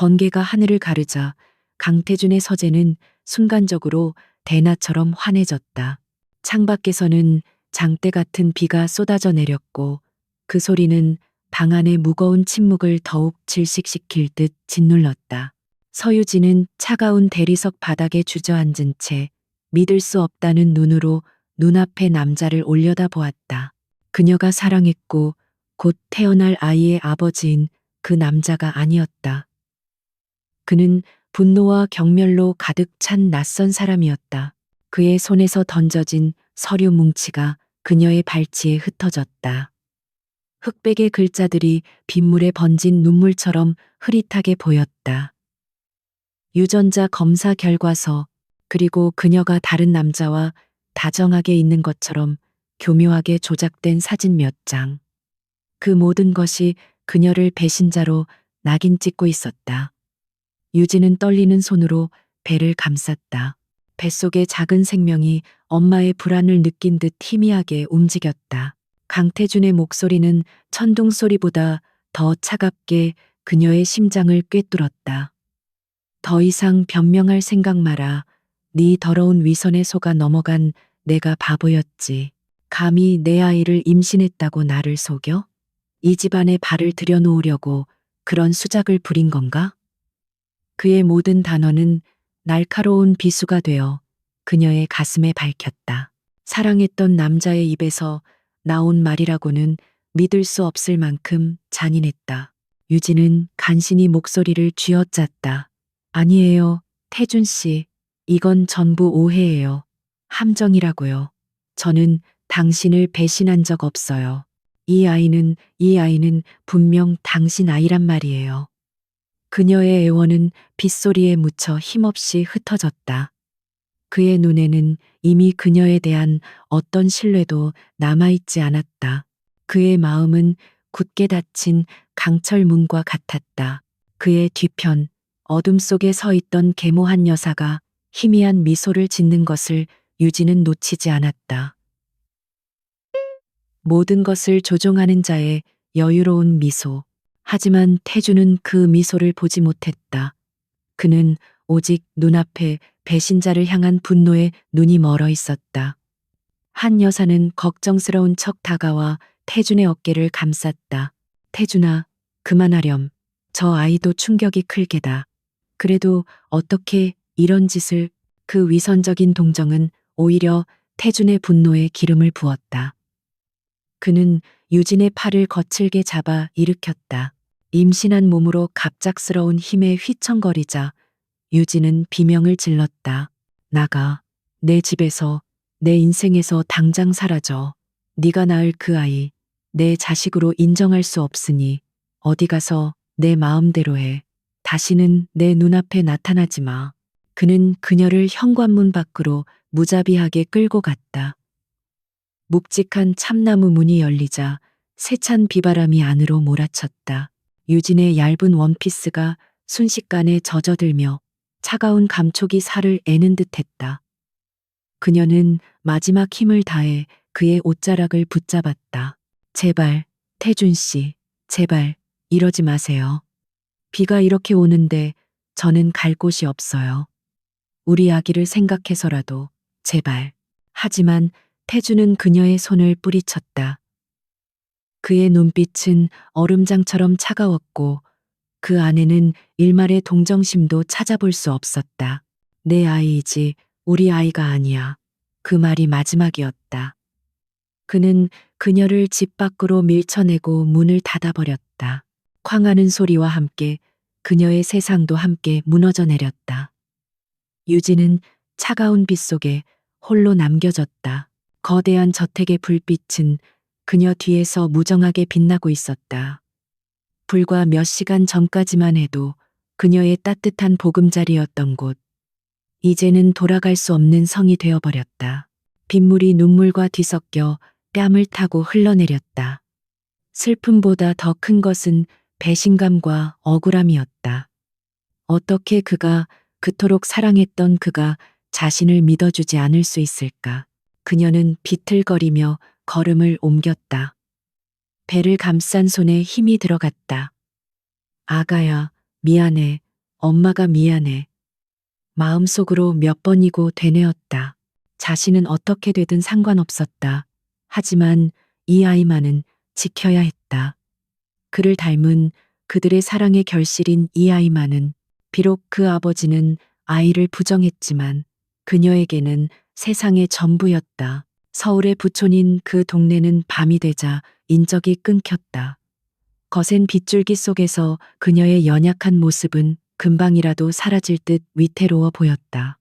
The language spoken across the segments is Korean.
번개가 하늘을 가르자 강태준의 서재는 순간적으로 대나처럼 환해졌다. 창밖에서는 장대 같은 비가 쏟아져 내렸고 그 소리는 방 안의 무거운 침묵을 더욱 질식시킬 듯 짓눌렀다. 서유진은 차가운 대리석 바닥에 주저앉은 채 믿을 수 없다는 눈으로 눈앞의 남자를 올려다보았다. 그녀가 사랑했고 곧 태어날 아이의 아버지인 그 남자가 아니었다. 그는 분노와 경멸로 가득 찬 낯선 사람이었다. 그의 손에서 던져진 서류 뭉치가 그녀의 발치에 흩어졌다. 흑백의 글자들이 빗물에 번진 눈물처럼 흐릿하게 보였다. 유전자 검사 결과서, 그리고 그녀가 다른 남자와 다정하게 있는 것처럼 교묘하게 조작된 사진 몇 장. 그 모든 것이 그녀를 배신자로 낙인 찍고 있었다. 유진은 떨리는 손으로 배를 감쌌다. 뱃속의 작은 생명이 엄마의 불안을 느낀 듯 희미하게 움직였다. 강태준의 목소리는 천둥 소리보다 더 차갑게 그녀의 심장을 꿰뚫었다. 더 이상 변명할 생각 마라. 네 더러운 위선에 속아 넘어간 내가 바보였지. 감히 내 아이를 임신했다고 나를 속여? 이 집안에 발을 들여놓으려고 그런 수작을 부린 건가? 그의 모든 단어는 날카로운 비수가 되어 그녀의 가슴에 밝혔다. 사랑했던 남자의 입에서 나온 말이라고는 믿을 수 없을 만큼 잔인했다. 유진은 간신히 목소리를 쥐어짰다. 아니에요, 태준 씨. 이건 전부 오해예요. 함정이라고요. 저는 당신을 배신한 적 없어요. 이 아이는 분명 당신 아이란 말이에요. 그녀의 애원은 빗소리에 묻혀 힘없이 흩어졌다. 그의 눈에는 이미 그녀에 대한 어떤 신뢰도 남아있지 않았다. 그의 마음은 굳게 닫힌 강철 문과 같았다. 그의 뒤편 어둠 속에 서 있던 계모한 여사가 희미한 미소를 짓는 것을 유진은 놓치지 않았다. 모든 것을 조종하는 자의 여유로운 미소. 하지만 태주는 그 미소를 보지 못했다. 그는 오직 눈앞에 배신자를 향한 분노에 눈이 멀어 있었다. 한 여사는 걱정스러운 척 다가와 태준의 어깨를 감쌌다. 태준아, 그만하렴. 저 아이도 충격이 클 게다. 그래도 어떻게 이런 짓을. 그 위선적인 동정은 오히려 태준의 분노에 기름을 부었다. 그는 유진의 팔을 거칠게 잡아 일으켰다. 임신한 몸으로 갑작스러운 힘에 휘청거리자 유진은 비명을 질렀다. 나가. 내 집에서, 내 인생에서 당장 사라져. 네가 낳을 그 아이, 내 자식으로 인정할 수 없으니 어디 가서 내 마음대로 해. 다시는 내 눈앞에 나타나지 마. 그는 그녀를 현관문 밖으로 무자비하게 끌고 갔다. 묵직한 참나무 문이 열리자 세찬 비바람이 안으로 몰아쳤다. 유진의 얇은 원피스가 순식간에 젖어들며 차가운 감촉이 살을 애는 듯했다. 그녀는 마지막 힘을 다해 그의 옷자락을 붙잡았다. 제발, 태준 씨, 제발, 이러지 마세요. 비가 이렇게 오는데 저는 갈 곳이 없어요. 우리 아기를 생각해서라도, 제발. 하지만 태주는 그녀의 손을 뿌리쳤다. 그의 눈빛은 얼음장처럼 차가웠고 그 안에는 일말의 동정심도 찾아볼 수 없었다. 내 아이이지 우리 아이가 아니야. 그 말이 마지막이었다. 그는 그녀를 집 밖으로 밀쳐내고 문을 닫아버렸다. 쾅하는 소리와 함께 그녀의 세상도 함께 무너져 내렸다. 유진은 차가운 빛 속에 홀로 남겨졌다. 거대한 저택의 불빛은 그녀 뒤에서 무정하게 빛나고 있었다. 불과 몇 시간 전까지만 해도 그녀의 따뜻한 보금자리였던 곳. 이제는 돌아갈 수 없는 성이 되어버렸다. 빗물이 눈물과 뒤섞여 뺨을 타고 흘러내렸다. 슬픔보다 더 큰 것은 배신감과 억울함이었다. 어떻게 그가, 그토록 사랑했던 그가 자신을 믿어주지 않을 수 있을까? 그녀는 비틀거리며 걸음을 옮겼다. 배를 감싼 손에 힘이 들어갔다. 아가야, 미안해. 엄마가 미안해. 마음속으로 몇 번이고 되뇌었다. 자신은 어떻게 되든 상관없었다. 하지만 이 아이만은 지켜야 했다. 그를 닮은 그들의 사랑의 결실인 이 아이만은 비록 그 아버지는 아이를 부정했지만 그녀에게는 세상의 전부였다. 서울의 부촌인 그 동네는 밤이 되자 인적이 끊겼다. 거센 빗줄기 속에서 그녀의 연약한 모습은 금방이라도 사라질 듯 위태로워 보였다.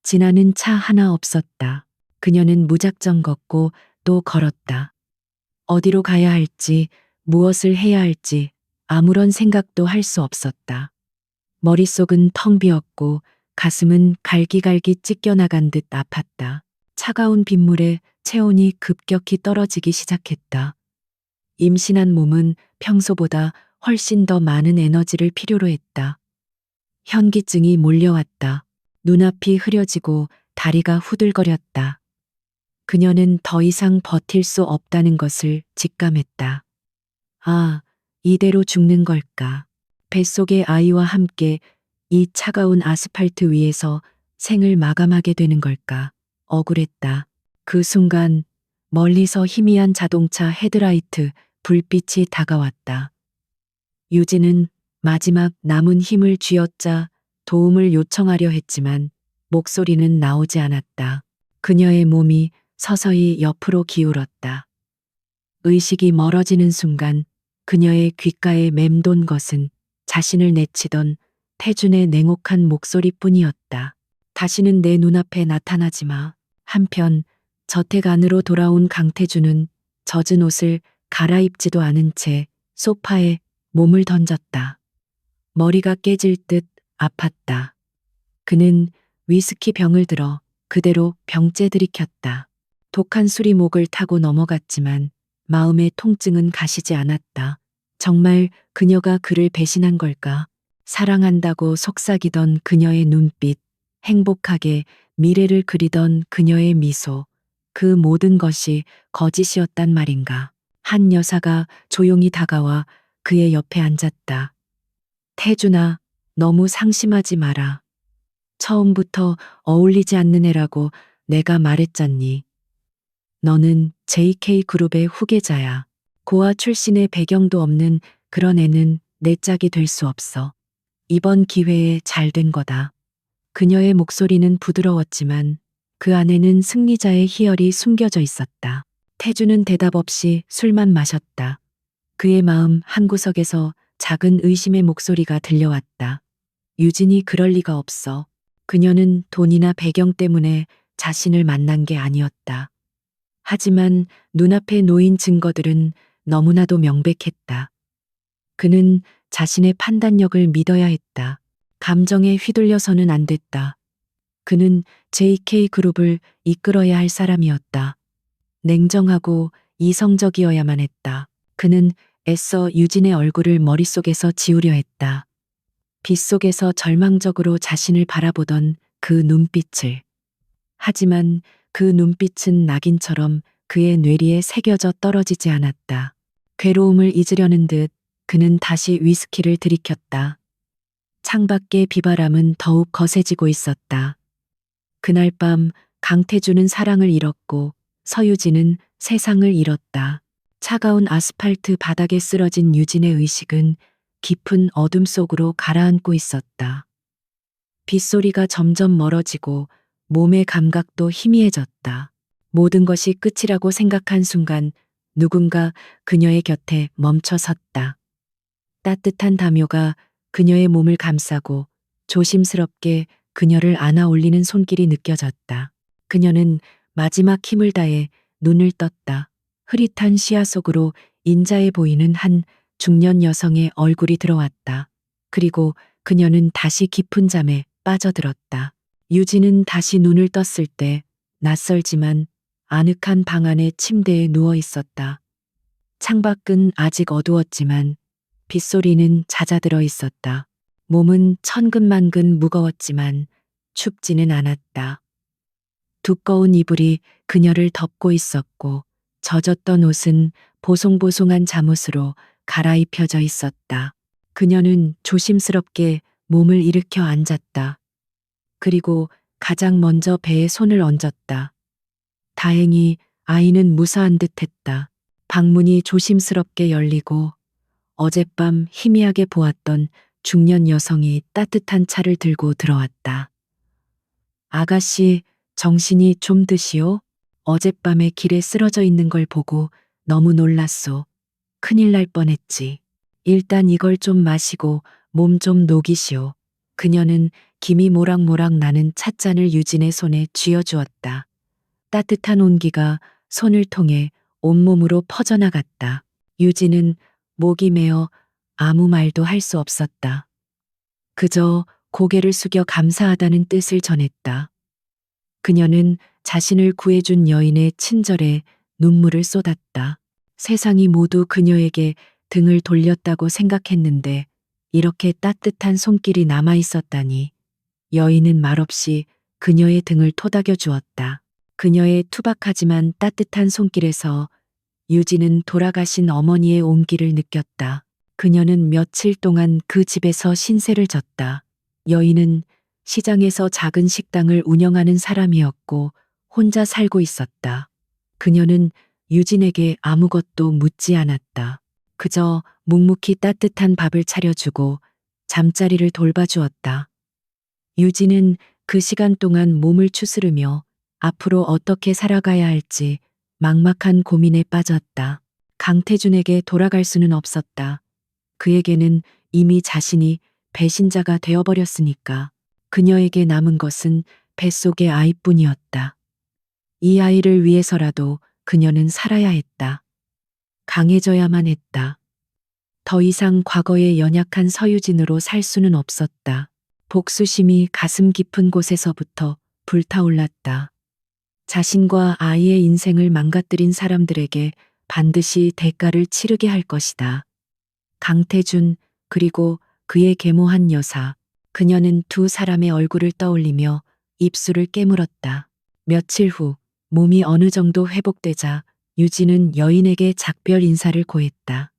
지나는 차 하나 없었다. 그녀는 무작정 걷고 또 걸었다. 어디로 가야 할지, 무엇을 해야 할지 아무런 생각도 할 수 없었다. 머릿속은 텅 비었고 가슴은 갈기갈기 찢겨나간 듯 아팠다. 차가운 빗물에 체온이 급격히 떨어지기 시작했다. 임신한 몸은 평소보다 훨씬 더 많은 에너지를 필요로 했다. 현기증이 몰려왔다. 눈앞이 흐려지고 다리가 후들거렸다. 그녀는 더 이상 버틸 수 없다는 것을 직감했다. 아, 이대로 죽는 걸까? 뱃속의 아이와 함께 이 차가운 아스팔트 위에서 생을 마감하게 되는 걸까? 억울했다. 그 순간 멀리서 희미한 자동차 헤드라이트 불빛이 다가왔다. 유진은 마지막 남은 힘을 쥐어짜 도움을 요청하려 했지만 목소리는 나오지 않았다. 그녀의 몸이 서서히 옆으로 기울었다. 의식이 멀어지는 순간 그녀의 귓가에 맴돈 것은 자신을 내치던 태준의 냉혹한 목소리뿐이었다. 다시는 내 눈앞에 나타나지 마. 한편 저택 안으로 돌아온 강태준은 젖은 옷을 갈아입지도 않은 채 소파에 몸을 던졌다. 머리가 깨질 듯 아팠다. 그는 위스키 병을 들어 그대로 병째 들이켰다. 독한 술이 목을 타고 넘어갔지만 마음의 통증은 가시지 않았다. 정말 그녀가 그를 배신한 걸까? 사랑한다고 속삭이던 그녀의 눈빛, 행복하게 미래를 그리던 그녀의 미소, 그 모든 것이 거짓이었단 말인가? 한 여사가 조용히 다가와 그의 옆에 앉았다. 태준아, 너무 상심하지 마라. 처음부터 어울리지 않는 애라고 내가 말했잖니. 너는 JK그룹의 후계자야. 고아 출신의 배경도 없는 그런 애는 내 짝이 될 수 없어. 이번 기회에 잘 된 거다. 그녀의 목소리는 부드러웠지만 그 안에는 승리자의 희열이 숨겨져 있었다. 태주는 대답 없이 술만 마셨다. 그의 마음 한구석에서 작은 의심의 목소리가 들려왔다. 유진이 그럴 리가 없어. 그녀는 돈이나 배경 때문에 자신을 만난 게 아니었다. 하지만 눈앞에 놓인 증거들은 너무나도 명백했다. 그는 자신의 판단력을 믿어야 했다. 감정에 휘둘려서는 안 됐다. 그는 JK그룹을 이끌어야 할 사람이었다. 냉정하고 이성적이어야만 했다. 그는 애써 유진의 얼굴을 머릿속에서 지우려 했다. 빗속에서 절망적으로 자신을 바라보던 그 눈빛을. 하지만 그 눈빛은 낙인처럼 그의 뇌리에 새겨져 떨어지지 않았다. 괴로움을 잊으려는 듯 그는 다시 위스키를 들이켰다. 창밖의 비바람은 더욱 거세지고 있었다. 그날 밤 강태주는 사랑을 잃었고 서유진은 세상을 잃었다. 차가운 아스팔트 바닥에 쓰러진 유진의 의식은 깊은 어둠 속으로 가라앉고 있었다. 빗소리가 점점 멀어지고 몸의 감각도 희미해졌다. 모든 것이 끝이라고 생각한 순간 누군가 그녀의 곁에 멈춰 섰다. 따뜻한 담요가 그녀의 몸을 감싸고 조심스럽게 그녀를 안아 올리는 손길이 느껴졌다. 그녀는 마지막 힘을 다해 눈을 떴다. 흐릿한 시야 속으로 인자해 보이는 한 중년 여성의 얼굴이 들어왔다. 그리고 그녀는 다시 깊은 잠에 빠져들었다. 유진은 다시 눈을 떴을 때 낯설지만 아늑한 방 안의 침대에 누워 있었다. 창밖은 아직 어두웠지만 빗소리는 잦아들어 있었다. 몸은 천근만근 무거웠지만 춥지는 않았다. 두꺼운 이불이 그녀를 덮고 있었고 젖었던 옷은 보송보송한 잠옷으로 갈아입혀져 있었다. 그녀는 조심스럽게 몸을 일으켜 앉았다. 그리고 가장 먼저 배에 손을 얹었다. 다행히 아이는 무사한 듯 했다. 방문이 조심스럽게 열리고 어젯밤 희미하게 보았던 중년 여성이 따뜻한 차를 들고 들어왔다. 아가씨, 정신이 좀 드시오? 어젯밤에 길에 쓰러져 있는 걸 보고 너무 놀랐소. 큰일 날 뻔했지. 일단 이걸 좀 마시고 몸 좀 녹이시오. 그녀는 김이 모락모락 나는 찻잔을 유진의 손에 쥐어주었다. 따뜻한 온기가 손을 통해 온몸으로 퍼져나갔다. 유진은 목이 메어 아무 말도 할 수 없었다. 그저 고개를 숙여 감사하다는 뜻을 전했다. 그녀는 자신을 구해준 여인의 친절에 눈물을 쏟았다. 세상이 모두 그녀에게 등을 돌렸다고 생각했는데 이렇게 따뜻한 손길이 남아 있었다니. 여인은 말없이 그녀의 등을 토닥여 주었다. 그녀의 투박하지만 따뜻한 손길에서 유진은 돌아가신 어머니의 온기를 느꼈다. 그녀는 며칠 동안 그 집에서 신세를 졌다. 여인은 시장에서 작은 식당을 운영하는 사람이었고 혼자 살고 있었다. 그녀는 유진에게 아무것도 묻지 않았다. 그저 묵묵히 따뜻한 밥을 차려주고 잠자리를 돌봐주었다. 유진은 그 시간 동안 몸을 추스르며 앞으로 어떻게 살아가야 할지 막막한 고민에 빠졌다. 강태준에게 돌아갈 수는 없었다. 그에게는 이미 자신이 배신자가 되어버렸으니까. 그녀에게 남은 것은 뱃속의 아이뿐이었다. 이 아이를 위해서라도 그녀는 살아야 했다. 강해져야만 했다. 더 이상 과거의 연약한 서유진으로 살 수는 없었다. 복수심이 가슴 깊은 곳에서부터 불타올랐다. 자신과 아이의 인생을 망가뜨린 사람들에게 반드시 대가를 치르게 할 것이다. 강태준, 그리고 그의 계모한 여사. 그녀는 두 사람의 얼굴을 떠올리며 입술을 깨물었다. 며칠 후 몸이 어느 정도 회복되자 유진은 여인에게 작별 인사를 고했다.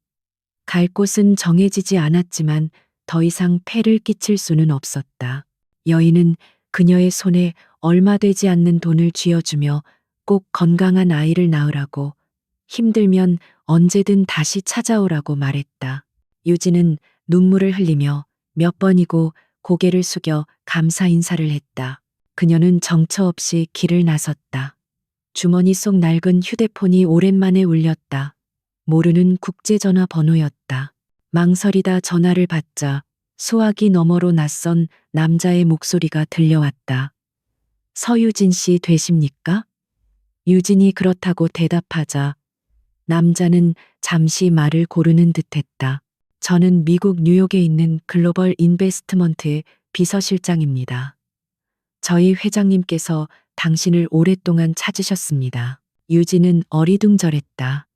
갈 곳은 정해지지 않았지만 더 이상 폐를 끼칠 수는 없었다. 여인은 그녀의 손에 얼마 되지 않는 돈을 쥐어주며 꼭 건강한 아이를 낳으라고, 힘들면 언제든 다시 찾아오라고 말했다. 유진은 눈물을 흘리며 몇 번이고 고개를 숙여 감사 인사를 했다. 그녀는 정처 없이 길을 나섰다. 주머니 속 낡은 휴대폰이 오랜만에 울렸다. 모르는 국제전화 번호였다. 망설이다 전화를 받자 수화기 너머로 낯선 남자의 목소리가 들려왔다. 서유진 씨 되십니까? 유진이 그렇다고 대답하자 남자는 잠시 말을 고르는 듯했다. 저는 미국 뉴욕에 있는 글로벌 인베스트먼트의 비서실장입니다. 저희 회장님께서 당신을 오랫동안 찾으셨습니다. 유진은 어리둥절했다.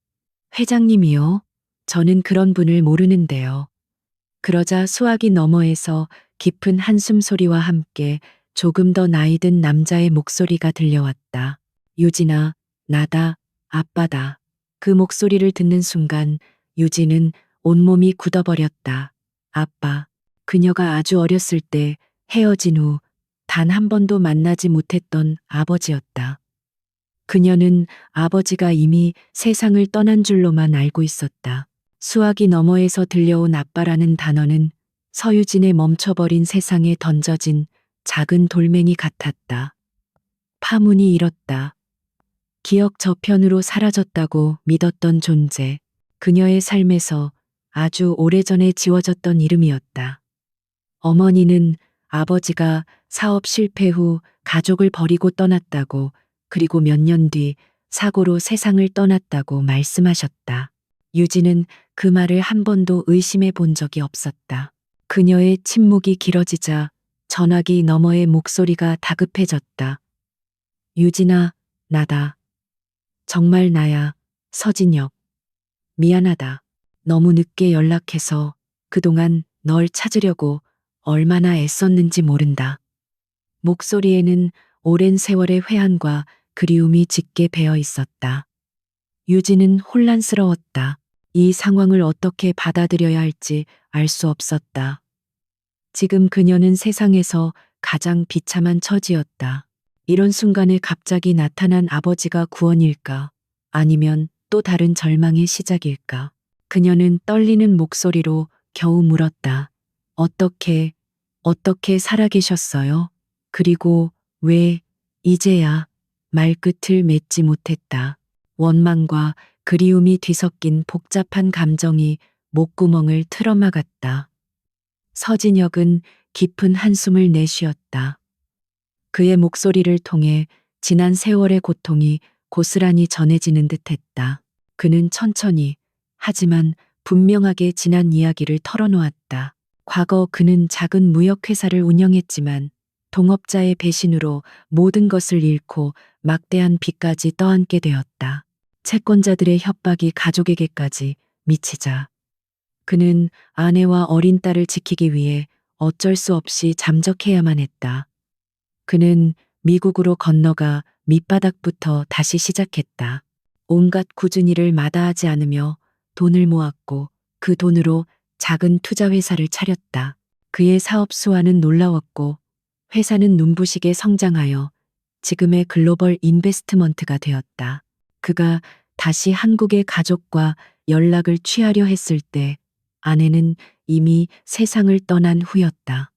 회장님이요? 저는 그런 분을 모르는데요. 그러자 수화기 너머에서 깊은 한숨 소리와 함께 조금 더 나이 든 남자의 목소리가 들려왔다. 유진아, 나다, 아빠다. 그 목소리를 듣는 순간 유진은 온몸이 굳어버렸다. 아빠. 그녀가 아주 어렸을 때 헤어진 후 단 한 번도 만나지 못했던 아버지였다. 그녀는 아버지가 이미 세상을 떠난 줄로만 알고 있었다. 수화기 너머에서 들려온 아빠라는 단어는 서유진의 멈춰버린 세상에 던져진 작은 돌멩이 같았다. 파문이 일었다. 기억 저편으로 사라졌다고 믿었던 존재. 그녀의 삶에서 아주 오래전에 지워졌던 이름이었다. 어머니는 아버지가 사업 실패 후 가족을 버리고 떠났다고, 그리고 몇 년 뒤 사고로 세상을 떠났다고 말씀하셨다. 유진은 그 말을 한 번도 의심해 본 적이 없었다. 그녀의 침묵이 길어지자 전화기 너머의 목소리가 다급해졌다. 유진아, 나다. 정말 나야, 서진혁. 미안하다. 너무 늦게 연락해서 그동안 널 찾으려고 얼마나 애썼는지 모른다. 목소리에는 오랜 세월의 회한과 그리움이 짙게 배어 있었다. 유진은 혼란스러웠다. 이 상황을 어떻게 받아들여야 할지 알 수 없었다. 지금 그녀는 세상에서 가장 비참한 처지였다. 이런 순간에 갑자기 나타난 아버지가 구원일까? 아니면 또 다른 절망의 시작일까? 그녀는 떨리는 목소리로 겨우 물었다. 어떻게 살아계셨어요? 그리고 왜 이제야? 말끝을 맺지 못했다. 원망과 그리움이 뒤섞인 복잡한 감정이 목구멍을 틀어막았다. 서진혁은 깊은 한숨을 내쉬었다. 그의 목소리를 통해 지난 세월의 고통이 고스란히 전해지는 듯했다. 그는 천천히, 하지만 분명하게 지난 이야기를 털어놓았다. 과거 그는 작은 무역회사를 운영했지만 동업자의 배신으로 모든 것을 잃고 막대한 빚까지 떠안게 되었다. 채권자들의 협박이 가족에게까지 미치자 그는 아내와 어린 딸을 지키기 위해 어쩔 수 없이 잠적해야만 했다. 그는 미국으로 건너가 밑바닥부터 다시 시작했다. 온갖 굳은 일을 마다하지 않으며 돈을 모았고 그 돈으로 작은 투자 회사를 차렸다. 그의 사업 수완은 놀라웠고 회사는 눈부시게 성장하여 지금의 글로벌 인베스트먼트가 되었다. 그가 다시 한국의 가족과 연락을 취하려 했을 때 아내는 이미 세상을 떠난 후였다.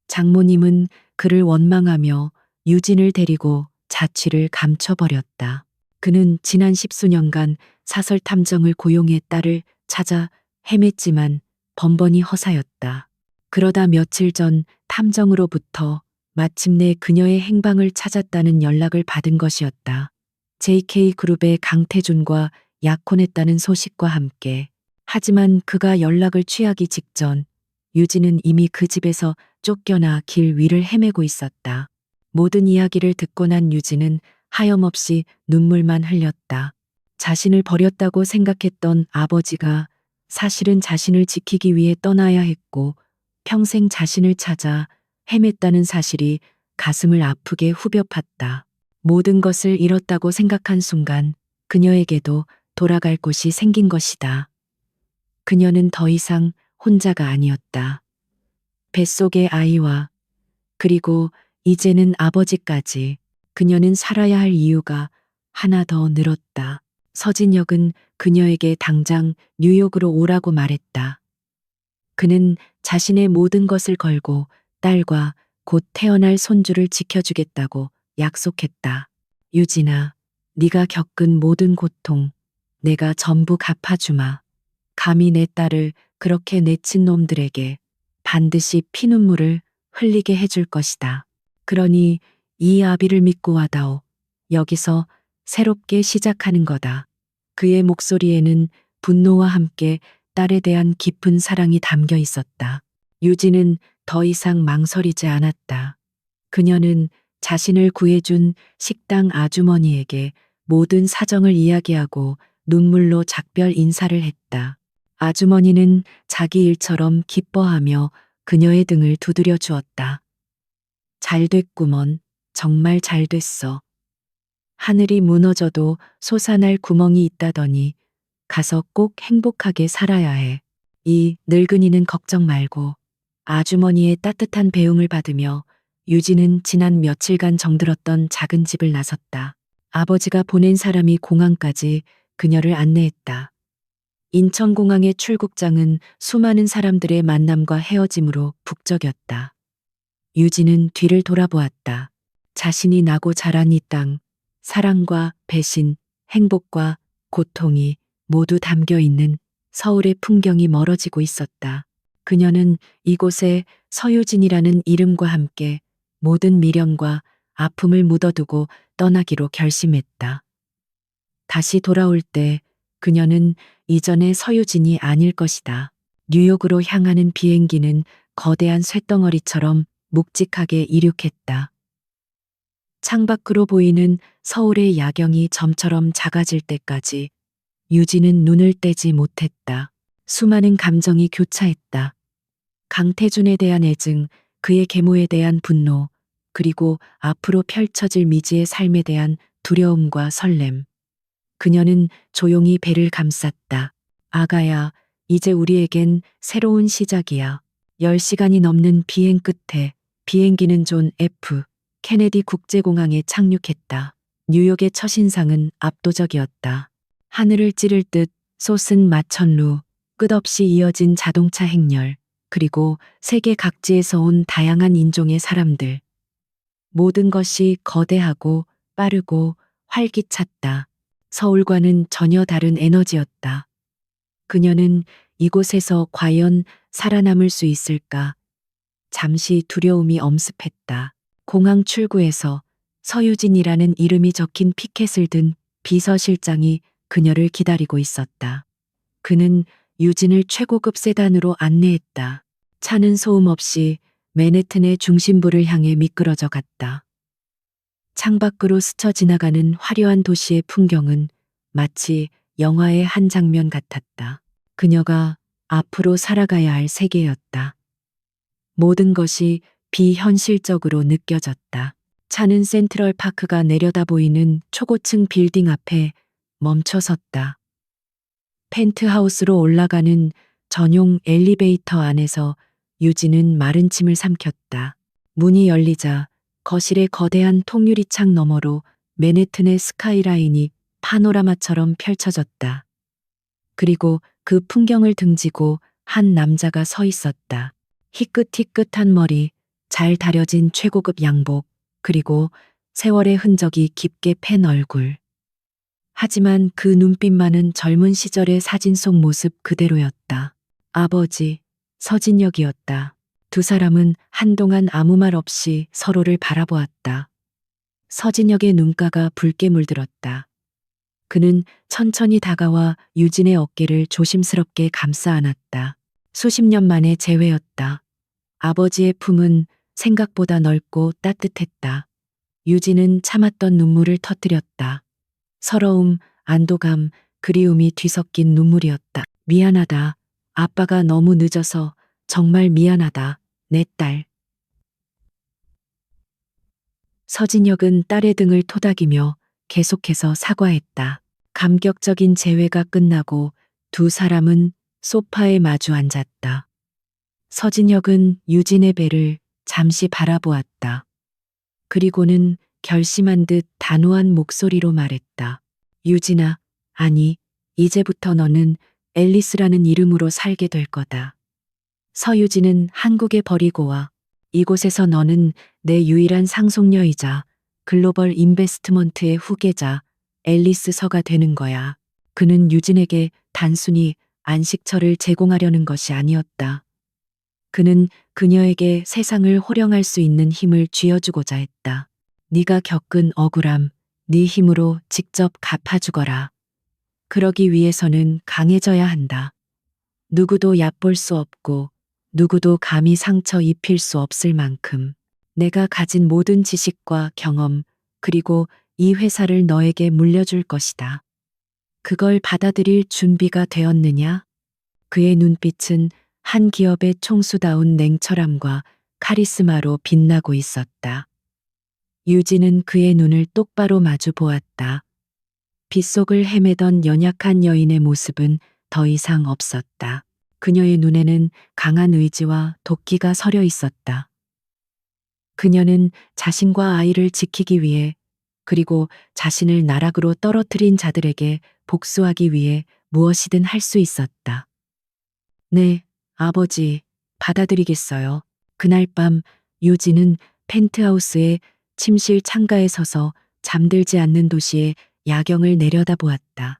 장모님은 그를 원망하며 유진을 데리고 자취를 감춰버렸다. 그는 지난 10수년간 사설 탐정을 고용해 딸을 찾아 헤맸지만 번번이 허사였다. 그러다 며칠 전 탐정으로부터 마침내 그녀의 행방을 찾았다는 연락을 받은 것이었다. JK그룹의 강태준과 약혼했다는 소식과 함께. 하지만 그가 연락을 취하기 직전 유진은 이미 그 집에서 쫓겨나 길 위를 헤매고 있었다. 모든 이야기를 듣고 난 유진은 하염없이 눈물만 흘렸다. 자신을 버렸다고 생각했던 아버지가 사실은 자신을 지키기 위해 떠나야 했고 평생 자신을 찾아 헤맸다는 사실이 가슴을 아프게 후벼 팠다. 모든 것을 잃었다고 생각한 순간 그녀에게도 돌아갈 곳이 생긴 것이다. 그녀는 더 이상 혼자가 아니었다. 뱃속의 아이와 그리고 이제는 아버지까지 그녀는 살아야 할 이유가 하나 더 늘었다. 서진혁은 그녀에게 당장 뉴욕으로 오라고 말했다. 그는 자신의 모든 것을 걸고 딸과 곧 태어날 손주를 지켜주겠다고 약속했다. 유진아, 네가 겪은 모든 고통 내가 전부 갚아주마. 감히 내 딸을 그렇게 내친 놈들에게 반드시 피눈물을 흘리게 해줄 것이다. 그러니 이 아비를 믿고 와다오. 여기서 새롭게 시작하는 거다. 그의 목소리에는 분노와 함께 딸에 대한 깊은 사랑이 담겨 있었다. 유진은 더 이상 망설이지 않았다. 그녀는 자신을 구해준 식당 아주머니에게 모든 사정을 이야기하고 눈물로 작별 인사를 했다. 아주머니는 자기 일처럼 기뻐하며 그녀의 등을 두드려 주었다. 잘 됐구먼. 정말 잘 됐어. 하늘이 무너져도 솟아날 구멍이 있다더니 가서 꼭 행복하게 살아야 해. 이 늙은이는 걱정 말고. 아주머니의 따뜻한 배웅을 받으며 유진은 지난 며칠간 정들었던 작은 집을 나섰다. 아버지가 보낸 사람이 공항까지 그녀를 안내했다. 인천공항의 출국장은 수많은 사람들의 만남과 헤어짐으로 북적였다. 유진은 뒤를 돌아보았다. 자신이 나고 자란 이 땅, 사랑과 배신, 행복과 고통이 모두 담겨 있는 서울의 풍경이 멀어지고 있었다. 그녀는 이곳에 서유진이라는 이름과 함께 모든 미련과 아픔을 묻어두고 떠나기로 결심했다. 다시 돌아올 때 그녀는 이전의 서유진이 아닐 것이다. 뉴욕으로 향하는 비행기는 거대한 쇳덩어리처럼 묵직하게 이륙했다. 창밖으로 보이는 서울의 야경이 점처럼 작아질 때까지 유진은 눈을 떼지 못했다. 수많은 감정이 교차했다. 강태준에 대한 애증, 그의 계모에 대한 분노, 그리고 앞으로 펼쳐질 미지의 삶에 대한 두려움과 설렘. 그녀는 조용히 배를 감쌌다. 아가야, 이제 우리에겐 새로운 시작이야. 10시간이 넘는 비행 끝에 비행기는 존 F. 케네디 국제공항에 착륙했다. 뉴욕의 첫인상은 압도적이었다. 하늘을 찌를 듯 솟은 마천루, 끝없이 이어진 자동차 행렬, 그리고 세계 각지에서 온 다양한 인종의 사람들. 모든 것이 거대하고 빠르고 활기찼다. 서울과는 전혀 다른 에너지였다. 그녀는 이곳에서 과연 살아남을 수 있을까? 잠시 두려움이 엄습했다. 공항 출구에서 서유진이라는 이름이 적힌 피켓을 든 비서실장이 그녀를 기다리고 있었다. 그는 유진을 최고급 세단으로 안내했다. 차는 소음 없이 맨해튼의 중심부를 향해 미끄러져 갔다. 창밖으로 스쳐 지나가는 화려한 도시의 풍경은 마치 영화의 한 장면 같았다. 그녀가 앞으로 살아가야 할 세계였다. 모든 것이 비현실적으로 느껴졌다. 차는 센트럴 파크가 내려다 보이는 초고층 빌딩 앞에 멈춰 섰다. 펜트하우스로 올라가는 전용 엘리베이터 안에서 유진은 마른 침을 삼켰다. 문이 열리자 거실의 거대한 통유리창 너머로 맨해튼의 스카이라인이 파노라마처럼 펼쳐졌다. 그리고 그 풍경을 등지고 한 남자가 서 있었다. 희끗희끗한 머리, 잘 다려진 최고급 양복, 그리고 세월의 흔적이 깊게 팬 얼굴. 하지만 그 눈빛만은 젊은 시절의 사진 속 모습 그대로였다. 아버지, 서진혁이었다. 두 사람은 한동안 아무 말 없이 서로를 바라보았다. 서진혁의 눈가가 붉게 물들었다. 그는 천천히 다가와 유진의 어깨를 조심스럽게 감싸 안았다. 수십 년 만의 재회였다. 아버지의 품은 생각보다 넓고 따뜻했다. 유진은 참았던 눈물을 터뜨렸다. 서러움, 안도감, 그리움이 뒤섞인 눈물이었다. 미안하다. 아빠가 너무 늦어서 정말 미안하다. 내 딸. 서진혁은 딸의 등을 토닥이며 계속해서 사과했다. 감격적인 재회가 끝나고 두 사람은 소파에 마주 앉았다. 서진혁은 유진의 배를 잠시 바라보았다. 그리고는 결심한 듯 단호한 목소리로 말했다. 유진아, 아니, 이제부터 너는 앨리스라는 이름으로 살게 될 거다. 서유진은 한국에 버리고 와. 이곳에서 너는 내 유일한 상속녀이자 글로벌 인베스트먼트의 후계자 앨리스 서가 되는 거야. 그는 유진에게 단순히 안식처를 제공하려는 것이 아니었다. 그는 그녀에게 세상을 호령할 수 있는 힘을 쥐어주고자 했다. 네가 겪은 억울함, 네 힘으로 직접 갚아주거라. 그러기 위해서는 강해져야 한다. 누구도 얕볼 수 없고 누구도 감히 상처 입힐 수 없을 만큼 내가 가진 모든 지식과 경험 그리고 이 회사를 너에게 물려줄 것이다. 그걸 받아들일 준비가 되었느냐? 그의 눈빛은 한 기업의 총수다운 냉철함과 카리스마로 빛나고 있었다. 유진은 그의 눈을 똑바로 마주 보았다. 빗속을 헤매던 연약한 여인의 모습은 더 이상 없었다. 그녀의 눈에는 강한 의지와 도끼가 서려 있었다. 그녀는 자신과 아이를 지키기 위해 그리고 자신을 나락으로 떨어뜨린 자들에게 복수하기 위해 무엇이든 할 수 있었다. 네, 아버지, 받아들이겠어요. 그날 밤 유진은 펜트하우스의 침실 창가에 서서 잠들지 않는 도시의 야경을 내려다보았다.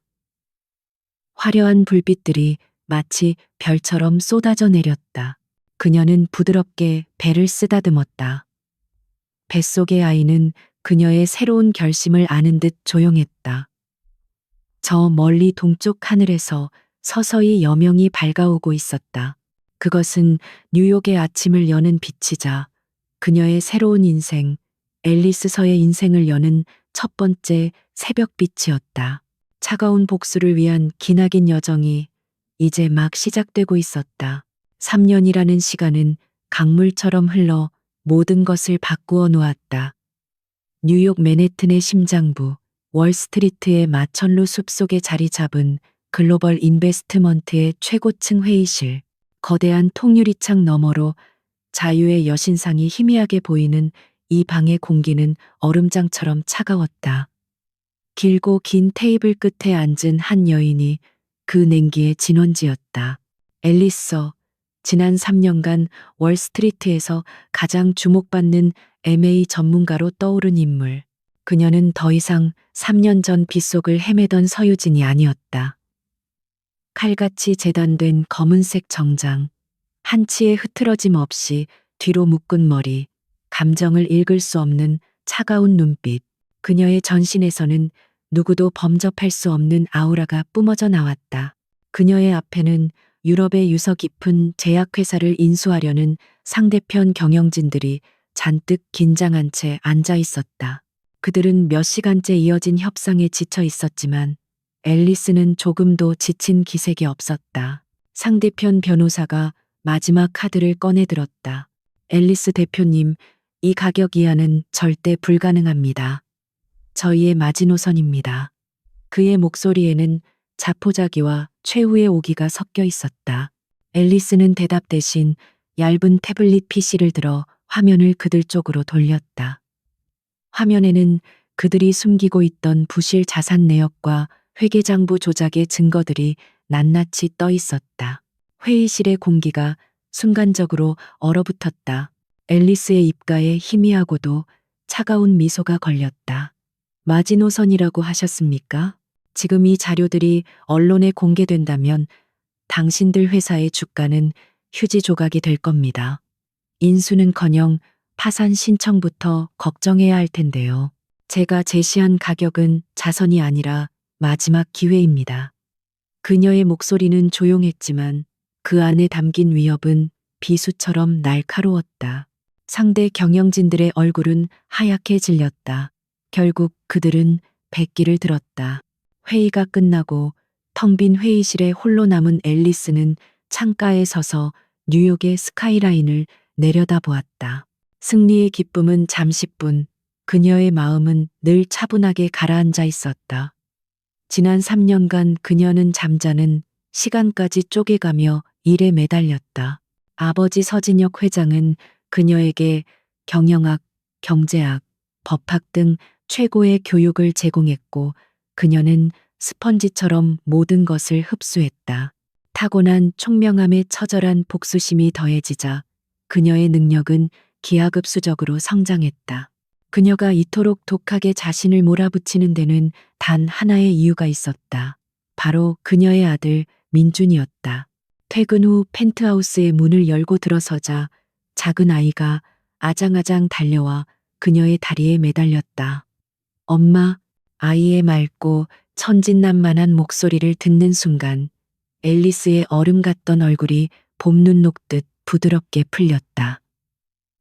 화려한 불빛들이 마치 별처럼 쏟아져 내렸다. 그녀는 부드럽게 배를 쓰다듬었다. 뱃속의 아이는 그녀의 새로운 결심을 아는 듯 조용했다. 저 멀리 동쪽 하늘에서 서서히 여명이 밝아오고 있었다. 그것은 뉴욕의 아침을 여는 빛이자 그녀의 새로운 인생, 앨리스 서의 인생을 여는 첫 번째 새벽빛이었다. 차가운 복수를 위한 기나긴 여정이 이제 막 시작되고 있었다. 3년이라는 시간은 강물처럼 흘러 모든 것을 바꾸어 놓았다. 뉴욕 맨해튼의 심장부, 월스트리트의 마천루 숲속에 자리 잡은 글로벌 인베스트먼트의 최고층 회의실. 거대한 통유리창 너머로 자유의 여신상이 희미하게 보이는 이 방의 공기는 얼음장처럼 차가웠다. 길고 긴 테이블 끝에 앉은 한 여인이 그 냉기의 진원지였다. 앨리서, 지난 3년간 월스트리트에서 가장 주목받는 M&A 전문가로 떠오른 인물. 그녀는 더 이상 3년 전 빗속을 헤매던 서유진이 아니었다. 칼같이 재단된 검은색 정장, 한치의 흐트러짐 없이 뒤로 묶은 머리, 감정을 읽을 수 없는 차가운 눈빛. 그녀의 전신에서는 누구도 범접할 수 없는 아우라가 뿜어져 나왔다. 그녀의 앞에는 유럽의 유서 깊은 제약회사를 인수하려는 상대편 경영진들이 잔뜩 긴장한 채 앉아 있었다. 그들은 몇 시간째 이어진 협상에 지쳐 있었지만 앨리스는 조금도 지친 기색이 없었다. 상대편 변호사가 마지막 카드를 꺼내 들었다. 앨리스 대표님, 이 가격 이하는 절대 불가능합니다. 저희의 마지노선입니다. 그의 목소리에는 자포자기와 최후의 오기가 섞여 있었다. 앨리스는 대답 대신 얇은 태블릿 PC를 들어 화면을 그들 쪽으로 돌렸다. 화면에는 그들이 숨기고 있던 부실 자산 내역과 회계장부 조작의 증거들이 낱낱이 떠 있었다. 회의실의 공기가 순간적으로 얼어붙었다. 앨리스의 입가에 희미하고도 차가운 미소가 걸렸다. 마지노선이라고 하셨습니까? 지금 이 자료들이 언론에 공개된다면 당신들 회사의 주가는 휴지 조각이 될 겁니다. 인수는커녕 파산 신청부터 걱정해야 할 텐데요. 제가 제시한 가격은 자선이 아니라 마지막 기회입니다. 그녀의 목소리는 조용했지만 그 안에 담긴 위협은 비수처럼 날카로웠다. 상대 경영진들의 얼굴은 하얗게 질렸다. 결국 그들은 백기를 들었다. 회의가 끝나고 텅 빈 회의실에 홀로 남은 앨리스는 창가에 서서 뉴욕의 스카이라인을 내려다보았다. 승리의 기쁨은 잠시뿐, 그녀의 마음은 늘 차분하게 가라앉아 있었다. 지난 3년간 그녀는 잠자는 시간까지 쪼개가며 일에 매달렸다. 아버지 서진혁 회장은 그녀에게 경영학, 경제학, 법학 등 최고의 교육을 제공했고 그녀는 스펀지처럼 모든 것을 흡수했다. 타고난 총명함에 처절한 복수심이 더해지자 그녀의 능력은 기하급수적으로 성장했다. 그녀가 이토록 독하게 자신을 몰아붙이는 데는 단 하나의 이유가 있었다. 바로 그녀의 아들 민준이었다. 퇴근 후 펜트하우스의 문을 열고 들어서자 작은 아이가 아장아장 달려와 그녀의 다리에 매달렸다. 엄마, 아이의 맑고 천진난만한 목소리를 듣는 순간 앨리스의 얼음 같던 얼굴이 봄눈 녹듯 부드럽게 풀렸다.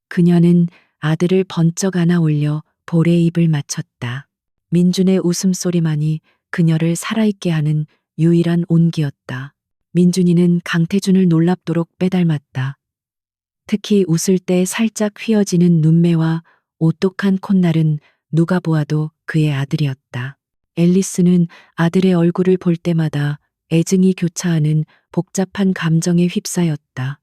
그녀는 아들을 번쩍 안아 올려 볼에 입을 맞췄다. 민준의 웃음소리만이 그녀를 살아있게 하는 유일한 온기였다. 민준이는 강태준을 놀랍도록 빼닮았다. 특히 웃을 때 살짝 휘어지는 눈매와 오똑한 콧날은 누가 보아도 그의 아들이었다. 앨리스는 아들의 얼굴을 볼 때마다 애증이 교차하는 복잡한 감정에 휩싸였다.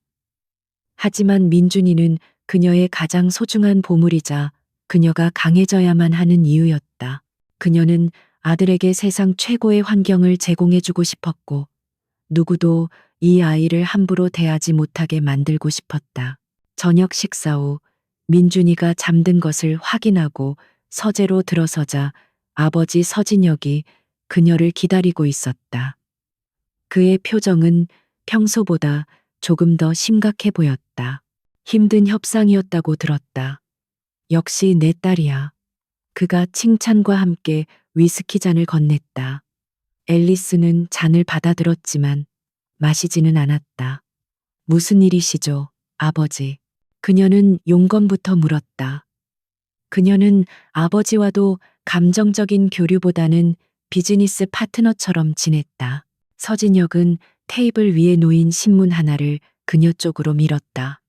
하지만 민준이는 그녀의 가장 소중한 보물이자 그녀가 강해져야만 하는 이유였다. 그녀는 아들에게 세상 최고의 환경을 제공해주고 싶었고 누구도 이 아이를 함부로 대하지 못하게 만들고 싶었다. 저녁 식사 후 민준이가 잠든 것을 확인하고 서재로 들어서자 아버지 서진혁이 그녀를 기다리고 있었다. 그의 표정은 평소보다 조금 더 심각해 보였다. 힘든 협상이었다고 들었다. 역시 내 딸이야. 그가 칭찬과 함께 위스키 잔을 건넸다. 앨리스는 잔을 받아들었지만 마시지는 않았다. 무슨 일이시죠, 아버지? 그녀는 용건부터 물었다. 그녀는 아버지와도 감정적인 교류보다는 비즈니스 파트너처럼 지냈다. 서진혁은 테이블 위에 놓인 신문 하나를 그녀 쪽으로 밀었다.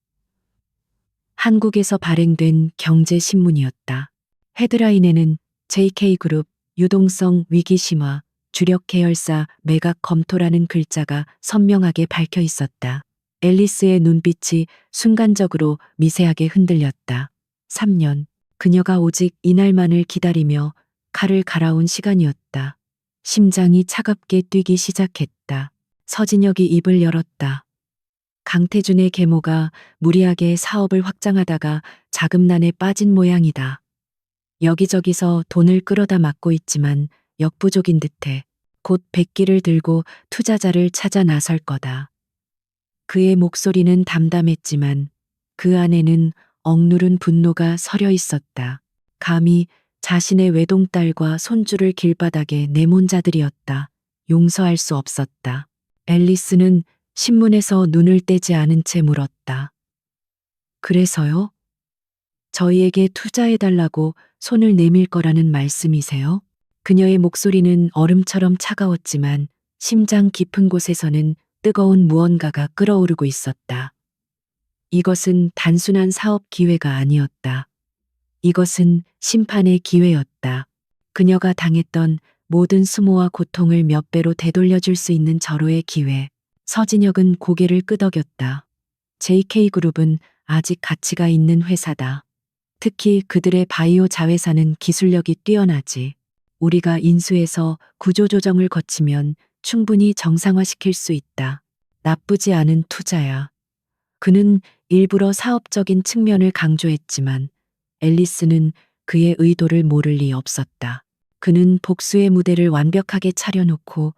한국에서 발행된 경제신문이었다. 헤드라인에는 JK그룹 유동성 위기 심화 주력 계열사 매각 검토라는 글자가 선명하게 밝혀 있었다. 앨리스의 눈빛이 순간적으로 미세하게 흔들렸다. 3년. 그녀가 오직 이날만을 기다리며 칼을 갈아온 시간이었다. 심장이 차갑게 뛰기 시작했다. 서진혁이 입을 열었다. 강태준의 계모가 무리하게 사업을 확장하다가 자금난에 빠진 모양이다. 여기저기서 돈을 끌어다 맞고 있지만 역부족인 듯해 곧 백기를 들고 투자자를 찾아 나설 거다. 그의 목소리는 담담했지만 그 안에는 억누른 분노가 서려 있었다. 감히 자신의 외동딸과 손주를 길바닥에 내몬 자들이었다. 용서할 수 없었다. 앨리스는 신문에서 눈을 떼지 않은 채 물었다. 그래서요? 저희에게 투자해달라고 손을 내밀 거라는 말씀이세요? 그녀의 목소리는 얼음처럼 차가웠지만 심장 깊은 곳에서는 뜨거운 무언가가 끓어오르고 있었다. 이것은 단순한 사업 기회가 아니었다. 이것은 심판의 기회였다. 그녀가 당했던 모든 수모와 고통을 몇 배로 되돌려줄 수 있는 절호의 기회. 서진혁은 고개를 끄덕였다. JK그룹은 아직 가치가 있는 회사다. 특히 그들의 바이오 자회사는 기술력이 뛰어나지. 우리가 인수해서 구조조정을 거치면 충분히 정상화시킬 수 있다. 나쁘지 않은 투자야. 그는 일부러 사업적인 측면을 강조했지만 앨리스는 그의 의도를 모를 리 없었다. 그는 복수의 무대를 완벽하게 차려놓고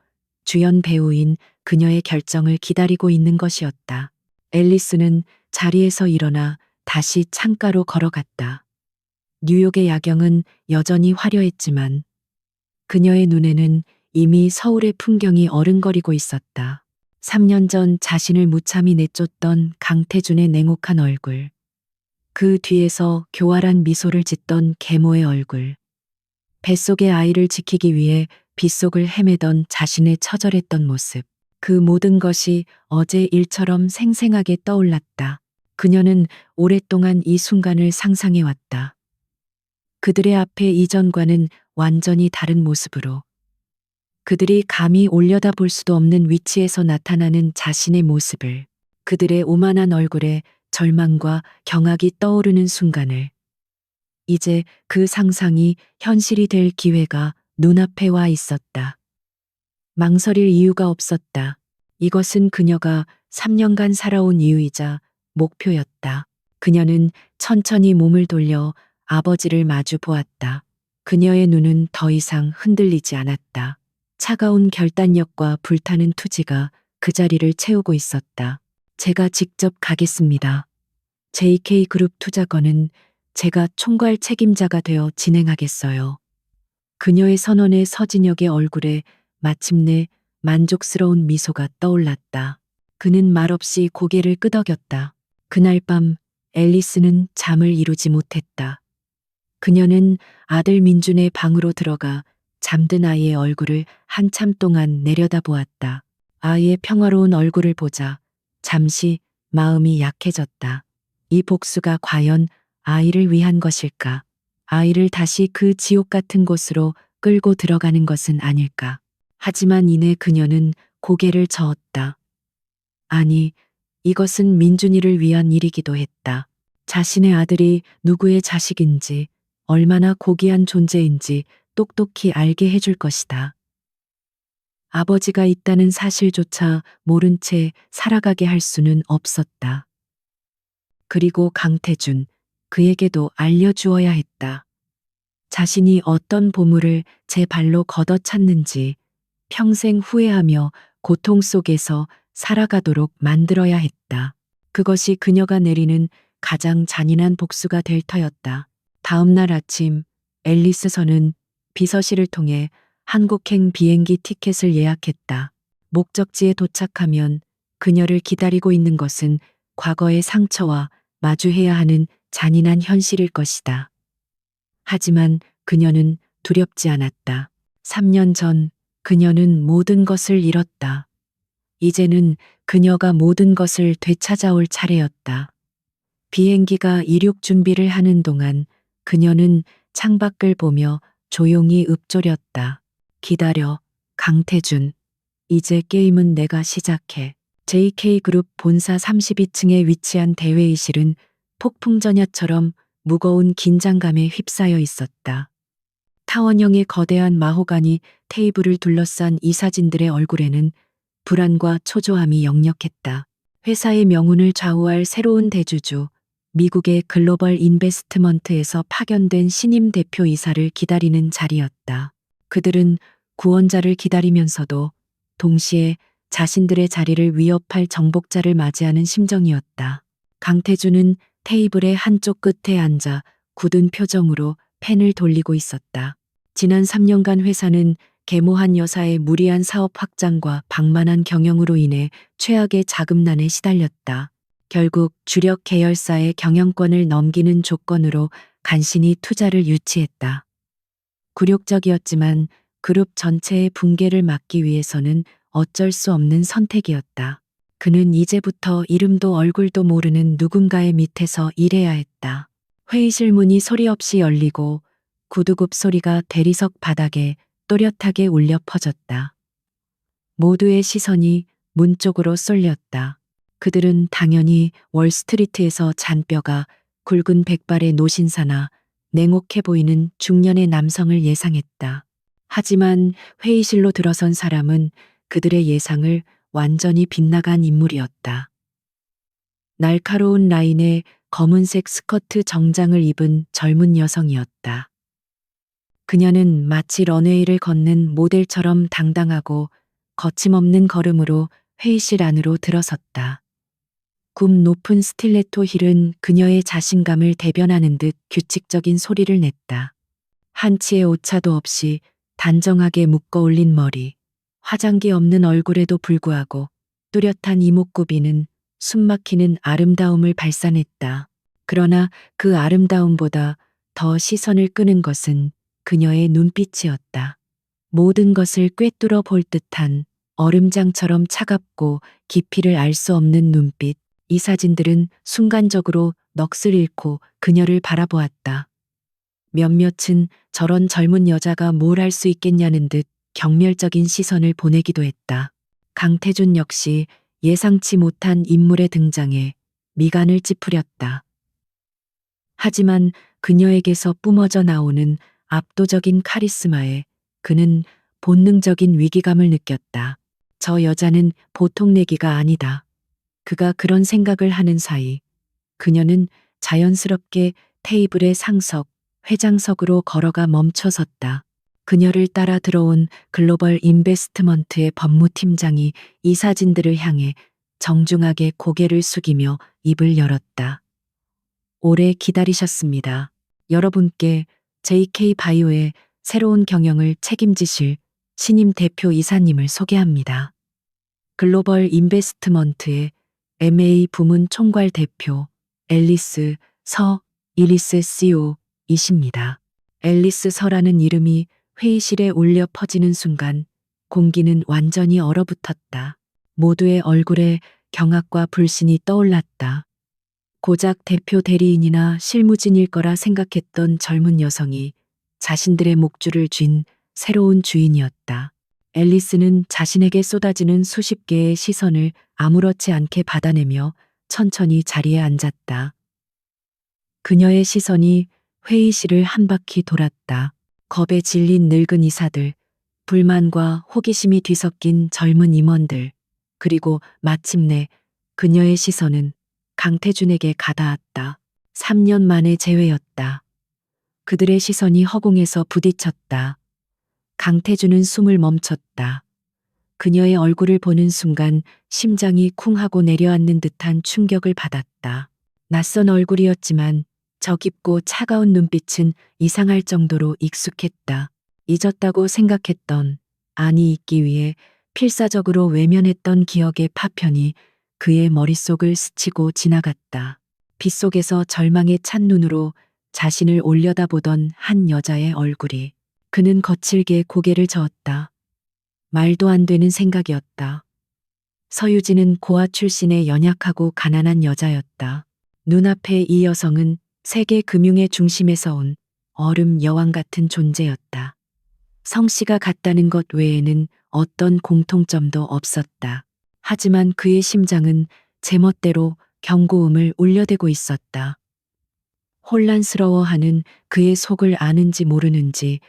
주연 배우인 그녀의 결정을 기다리고 있는 것이었다. 앨리스는 자리에서 일어나 다시 창가로 걸어갔다. 뉴욕의 야경은 여전히 화려했지만 그녀의 눈에는 이미 서울의 풍경이 어른거리고 있었다. 3년 전 자신을 무참히 내쫓던 강태준의 냉혹한 얼굴. 그 뒤에서 교활한 미소를 짓던 계모의 얼굴. 뱃속의 아이를 지키기 위해 빗속을 헤매던 자신의 처절했던 모습. 그 모든 것이 어제 일처럼 생생하게 떠올랐다. 그녀는 오랫동안 이 순간을 상상해왔다. 그들의 앞에 이전과는 완전히 다른 모습으로. 그들이 감히 올려다볼 수도 없는 위치에서 나타나는 자신의 모습을. 그들의 오만한 얼굴에 절망과 경악이 떠오르는 순간을. 이제 그 상상이 현실이 될 기회가 눈앞에 와 있었다. 망설일 이유가 없었다. 이것은 그녀가 3년간 살아온 이유이자 목표였다. 그녀는 천천히 몸을 돌려 아버지를 마주 보았다. 그녀의 눈은 더 이상 흔들리지 않았다. 차가운 결단력과 불타는 투지가 그 자리를 채우고 있었다. 제가 직접 가겠습니다. JK그룹 투자건은 제가 총괄 책임자가 되어 진행하겠어요. 그녀의 선언에 서진혁의 얼굴에 마침내 만족스러운 미소가 떠올랐다. 그는 말없이 고개를 끄덕였다. 그날 밤 앨리스는 잠을 이루지 못했다. 그녀는 아들 민준의 방으로 들어가 잠든 아이의 얼굴을 한참 동안 내려다보았다. 아이의 평화로운 얼굴을 보자 잠시 마음이 약해졌다. 이 복수가 과연 아이를 위한 것일까? 아이를 다시 그 지옥 같은 곳으로 끌고 들어가는 것은 아닐까? 하지만 이내 그녀는 고개를 저었다. 아니, 이것은 민준이를 위한 일이기도 했다. 자신의 아들이 누구의 자식인지, 얼마나 고귀한 존재인지 똑똑히 알게 해줄 것이다. 아버지가 있다는 사실조차 모른 채 살아가게 할 수는 없었다. 그리고 강태준, 그에게도 알려주어야 했다. 자신이 어떤 보물을 제 발로 걷어찼는지 평생 후회하며 고통 속에서 살아가도록 만들어야 했다. 그것이 그녀가 내리는 가장 잔인한 복수가 될 터였다. 다음 날 아침 앨리스선은 비서실을 통해 한국행 비행기 티켓을 예약했다. 목적지에 도착하면 그녀를 기다리고 있는 것은 과거의 상처와 마주해야 하는 잔인한 현실일 것이다. 하지만 그녀는 두렵지 않았다. 3년 전 그녀는 모든 것을 잃었다. 이제는 그녀가 모든 것을 되찾아올 차례였다. 비행기가 이륙 준비를 하는 동안 그녀는 창밖을 보며 조용히 읊조렸다. 기다려, 강태준. 이제 게임은 내가 시작해. JK그룹 본사 32층에 위치한 대회의실은 폭풍전야처럼 무거운 긴장감에 휩싸여 있었다. 타원형의 거대한 마호가니 테이블을 둘러싼 이사진들의 얼굴에는 불안과 초조함이 역력했다. 회사의 명운을 좌우할 새로운 대주주, 미국의 글로벌 인베스트먼트에서 파견된 신임 대표이사를 기다리는 자리였다. 그들은 구원자를 기다리면서도 동시에 자신들의 자리를 위협할 정복자를 맞이하는 심정이었다. 강태주는 테이블의 한쪽 끝에 앉아 굳은 표정으로 펜을 돌리고 있었다. 지난 3년간 회사는 계모한 여사의 무리한 사업 확장과 방만한 경영으로 인해 최악의 자금난에 시달렸다. 결국 주력 계열사의 경영권을 넘기는 조건으로 간신히 투자를 유치했다. 굴욕적이었지만 그룹 전체의 붕괴를 막기 위해서는 어쩔 수 없는 선택이었다. 그는 이제부터 이름도 얼굴도 모르는 누군가의 밑에서 일해야 했다. 회의실 문이 소리 없이 열리고 구두굽 소리가 대리석 바닥에 또렷하게 울려 퍼졌다. 모두의 시선이 문 쪽으로 쏠렸다. 그들은 당연히 월스트리트에서 잔뼈가 굵은 백발의 노신사나 냉혹해 보이는 중년의 남성을 예상했다. 하지만 회의실로 들어선 사람은 그들의 예상을 완전히 빗나간 인물이었다. 날카로운 라인의 검은색 스커트 정장을 입은 젊은 여성이었다. 그녀는 마치 런웨이를 걷는 모델처럼 당당하고 거침없는 걸음으로 회의실 안으로 들어섰다. 굽 높은 스틸레토 힐은 그녀의 자신감을 대변하는 듯 규칙적인 소리를 냈다. 한치의 오차도 없이 단정하게 묶어 올린 머리, 화장기 없는 얼굴에도 불구하고 뚜렷한 이목구비는 숨막히는 아름다움을 발산했다. 그러나 그 아름다움보다 더 시선을 끄는 것은 그녀의 눈빛이었다. 모든 것을 꿰뚫어 볼 듯한 얼음장처럼 차갑고 깊이를 알 수 없는 눈빛. 이 사진들은 순간적으로 넋을 잃고 그녀를 바라보았다. 몇몇은 저런 젊은 여자가 뭘 할 수 있겠냐는 듯 경멸적인 시선을 보내기도 했다. 강태준 역시 예상치 못한 인물의 등장에 미간을 찌푸렸다. 하지만 그녀에게서 뿜어져 나오는 압도적인 카리스마에 그는 본능적인 위기감을 느꼈다. 저 여자는 보통 내기가 아니다. 그가 그런 생각을 하는 사이 그녀는 자연스럽게 테이블의 상석, 회장석으로 걸어가 멈춰섰다. 그녀를 따라 들어온 글로벌 인베스트먼트의 법무팀장이 이 사진들을 향해 정중하게 고개를 숙이며 입을 열었다. 오래 기다리셨습니다. 여러분께 JK바이오의 새로운 경영을 책임지실 신임 대표 이사님을 소개합니다. 글로벌 인베스트먼트의 MA 부문 총괄 대표 앨리스 서 이리스 CEO이십니다. 앨리스 서라는 이름이 회의실에 울려 퍼지는 순간 공기는 완전히 얼어붙었다. 모두의 얼굴에 경악과 불신이 떠올랐다. 고작 대표 대리인이나 실무진일 거라 생각했던 젊은 여성이 자신들의 목줄을 쥔 새로운 주인이었다. 앨리스는 자신에게 쏟아지는 수십 개의 시선을 아무렇지 않게 받아내며 천천히 자리에 앉았다. 그녀의 시선이 회의실을 한 바퀴 돌았다. 겁에 질린 늙은 이사들, 불만과 호기심이 뒤섞인 젊은 임원들, 그리고 마침내 그녀의 시선은 강태준에게 가닿았다. 3년 만의 재회였다. 그들의 시선이 허공에서 부딪혔다. 강태준은 숨을 멈췄다. 그녀의 얼굴을 보는 순간 심장이 쿵 하고 내려앉는 듯한 충격을 받았다. 낯선 얼굴이었지만 저 깊고 차가운 눈빛은 이상할 정도로 익숙했다. 잊었다고 생각했던, 아니 잊기 위해 필사적으로 외면했던 기억의 파편이 그의 머릿속을 스치고 지나갔다. 빗속에서 절망에 찬 눈으로 자신을 올려다보던 한 여자의 얼굴이. 그는 거칠게 고개를 저었다. 말도 안 되는 생각이었다. 서유진은 고아 출신의 연약하고 가난한 여자였다. 눈앞의 이 여성은 세계 금융의 중심에서 온 얼음 여왕 같은 존재였다. 성씨가 같다는 것 외에는 어떤 공통점도 없었다. 하지만 그의 심장은 제멋대로 경고음을 울려대고 있었다. 혼란스러워하는 그의 속을 아는지 모르는지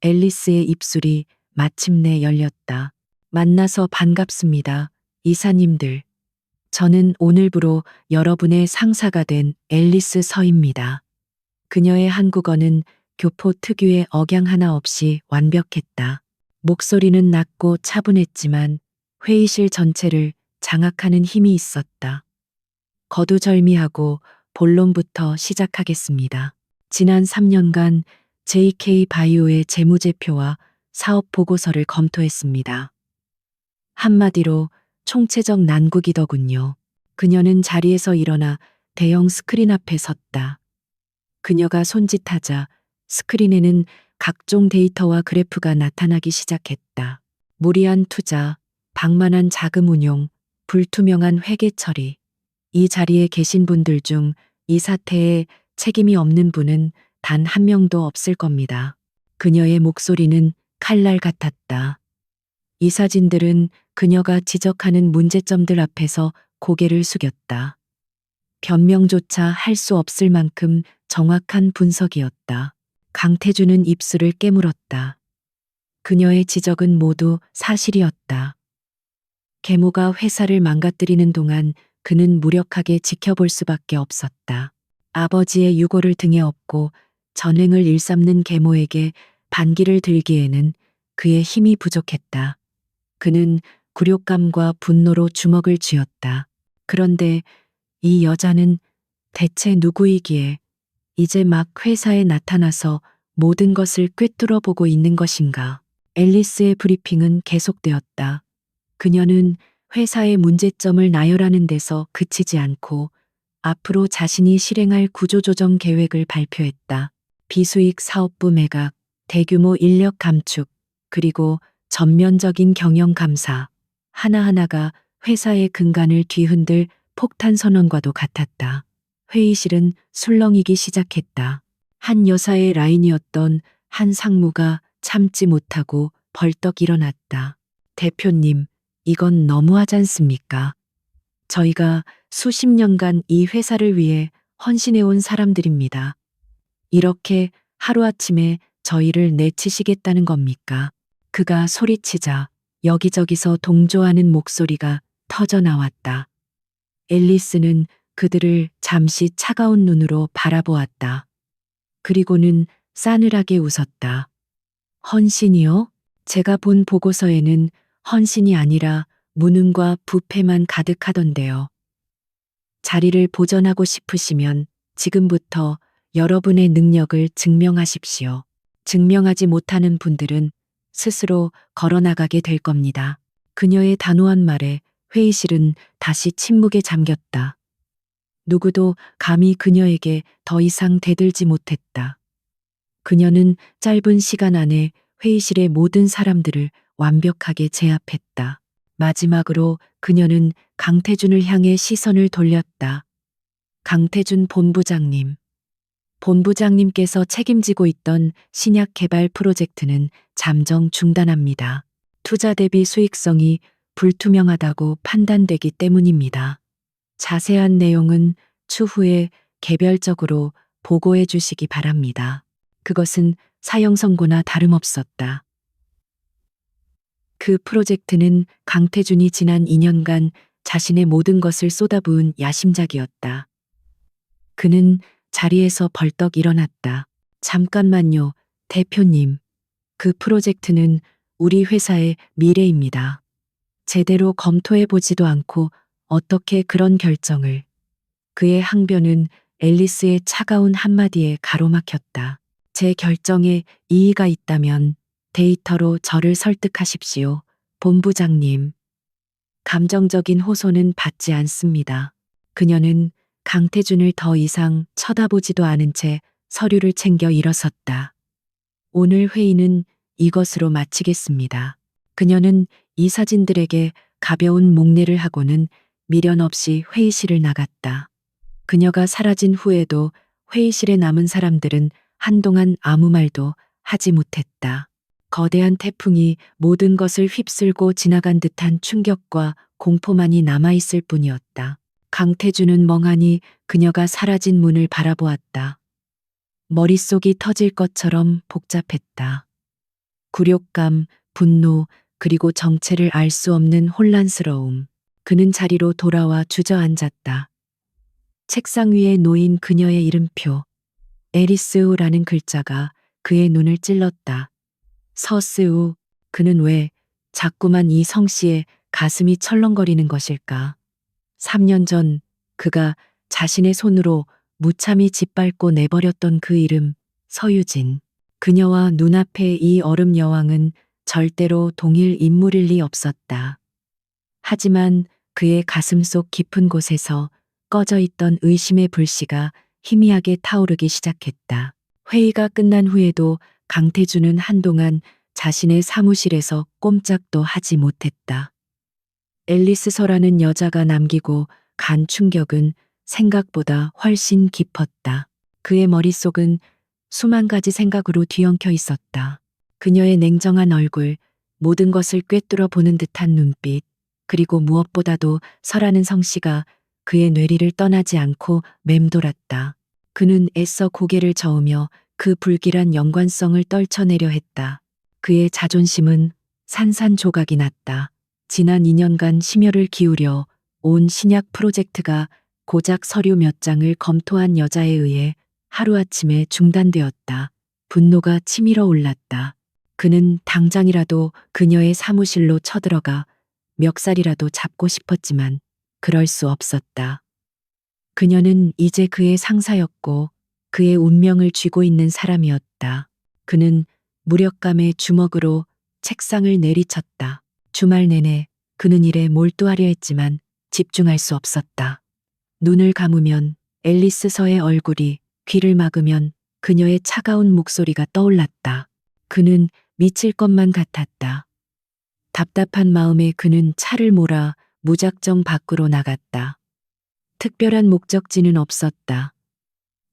앨리스의 입술이 마침내 열렸다. 만나서 반갑습니다, 이사님들. 저는 오늘부로 여러분의 상사가 된 앨리스 서입니다. 그녀의 한국어는 교포 특유의 억양 하나 없이 완벽했다. 목소리는 낮고 차분했지만 회의실 전체를 장악하는 힘이 있었다. 거두절미하고 본론부터 시작하겠습니다. 지난 3년간 JK 바이오의 재무제표와 사업 보고서를 검토했습니다. 한마디로 총체적 난국이더군요. 그녀는 자리에서 일어나 대형 스크린 앞에 섰다. 그녀가 손짓하자 스크린에는 각종 데이터와 그래프가 나타나기 시작했다. 무리한 투자, 방만한 자금 운용, 불투명한 회계 처리. 이 자리에 계신 분들 중 이 사태에 책임이 없는 분은 단 한 명도 없을 겁니다. 그녀의 목소리는 칼날 같았다. 이사진들은 그녀가 지적하는 문제점들 앞에서 고개를 숙였다. 변명조차 할 수 없을 만큼 정확한 분석이었다. 강태준은 입술을 깨물었다. 그녀의 지적은 모두 사실이었다. 계모가 회사를 망가뜨리는 동안 그는 무력하게 지켜볼 수밖에 없었다. 아버지의 유고를 등에 업고 전횡을 일삼는 계모에게 반기를 들기에는 그의 힘이 부족했다. 그는 굴욕감과 분노로 주먹을 쥐었다. 그런데 이 여자는 대체 누구이기에 이제 막 회사에 나타나서 모든 것을 꿰뚫어 보고 있는 것인가. 앨리스의 브리핑은 계속되었다. 그녀는 회사의 문제점을 나열하는 데서 그치지 않고 앞으로 자신이 실행할 구조조정 계획을 발표했다. 비수익 사업부 매각, 대규모 인력 감축, 그리고 전면적인 경영 감사. 하나하나가 회사의 근간을 뒤흔들 폭탄 선언과도 같았다. 회의실은 술렁이기 시작했다. 한 여사의 라인이었던 한 상무가 참지 못하고 벌떡 일어났다. 대표님, 이건 너무하지 않습니까? 저희가 수십 년간 이 회사를 위해 헌신해온 사람들입니다. 이렇게 하루아침에 저희를 내치시겠다는 겁니까? 그가 소리치자 여기저기서 동조하는 목소리가 터져 나왔다. 앨리스는 그들을 잠시 차가운 눈으로 바라보았다. 그리고는 싸늘하게 웃었다. 헌신이요? 제가 본 보고서에는 헌신이 아니라 무능과 부패만 가득하던데요. 자리를 보전하고 싶으시면 지금부터 여러분의 능력을 증명하십시오. 증명하지 못하는 분들은 스스로 걸어나가게 될 겁니다. 그녀의 단호한 말에 회의실은 다시 침묵에 잠겼다. 누구도 감히 그녀에게 더 이상 대들지 못했다. 그녀는 짧은 시간 안에 회의실의 모든 사람들을 완벽하게 제압했다. 마지막으로 그녀는 강태준을 향해 시선을 돌렸다. 강태준 본부장님. 본부장님께서 책임지고 있던 신약 개발 프로젝트는 잠정 중단합니다. 투자 대비 수익성이 불투명하다고 판단되기 때문입니다. 자세한 내용은 추후에 개별적으로 보고해 주시기 바랍니다. 그것은 사형 선고나 다름없었다. 그 프로젝트는 강태준이 지난 2년간 자신의 모든 것을 쏟아부은 야심작이었다. 그는 자리에서 벌떡 일어났다. 잠깐만요, 대표님. 그 프로젝트는 우리 회사의 미래입니다. 제대로 검토해 보지도 않고 어떻게 그런 결정을. 그의 항변은 앨리스의 차가운 한마디에 가로막혔다. 제 결정에 이의가 있다면 데이터로 저를 설득하십시오, 본부장님. 감정적인 호소는 받지 않습니다. 그녀는 강태준을 더 이상 쳐다보지도 않은 채 서류를 챙겨 일어섰다. 오늘 회의는 이것으로 마치겠습니다. 그녀는 이사진들에게 가벼운 목례를 하고는 미련 없이 회의실을 나갔다. 그녀가 사라진 후에도 회의실에 남은 사람들은 한동안 아무 말도 하지 못했다. 거대한 태풍이 모든 것을 휩쓸고 지나간 듯한 충격과 공포만이 남아있을 뿐이었다. 강태주는 멍하니 그녀가 사라진 문을 바라보았다. 머릿속이 터질 것처럼 복잡했다. 굴욕감, 분노, 그리고 정체를 알 수 없는 혼란스러움. 그는 자리로 돌아와 주저앉았다. 책상 위에 놓인 그녀의 이름표, 에리스우라는 글자가 그의 눈을 찔렀다. 서스우, 그는 왜 자꾸만 이 성씨의 가슴이 철렁거리는 것일까? 3년 전 그가 자신의 손으로 무참히 짓밟고 내버렸던 그 이름, 서유진. 그녀와 눈앞의 이 얼음 여왕은 절대로 동일 인물일 리 없었다. 하지만 그의 가슴속 깊은 곳에서 꺼져 있던 의심의 불씨가 희미하게 타오르기 시작했다. 회의가 끝난 후에도 강태주는 한동안 자신의 사무실에서 꼼짝도 하지 못했다. 앨리스서라는 여자가 남기고 간 충격은 생각보다 훨씬 깊었다. 그의 머릿속은 수만 가지 생각으로 뒤엉켜 있었다. 그녀의 냉정한 얼굴, 모든 것을 꿰뚫어 보는 듯한 눈빛, 그리고 무엇보다도 설하는 성씨가 그의 뇌리를 떠나지 않고 맴돌았다. 그는 애써 고개를 저으며 그 불길한 연관성을 떨쳐내려 했다. 그의 자존심은 산산조각이 났다. 지난 2년간 심혈을 기울여 온 신약 프로젝트가 고작 서류 몇 장을 검토한 여자에 의해 하루아침에 중단되었다. 분노가 치밀어 올랐다. 그는 당장이라도 그녀의 사무실로 쳐들어가 멱살이라도 잡고 싶었지만 그럴 수 없었다. 그녀는 이제 그의 상사였고 그의 운명을 쥐고 있는 사람이었다. 그는 무력감의 주먹으로 책상을 내리쳤다. 주말 내내 그는 일에 몰두하려 했지만 집중할 수 없었다. 눈을 감으면 앨리스서의 얼굴이, 귀를 막으면 그녀의 차가운 목소리가 떠올랐다. 그는 미칠 것만 같았다. 답답한 마음에 그는 차를 몰아 무작정 밖으로 나갔다. 특별한 목적지는 없었다.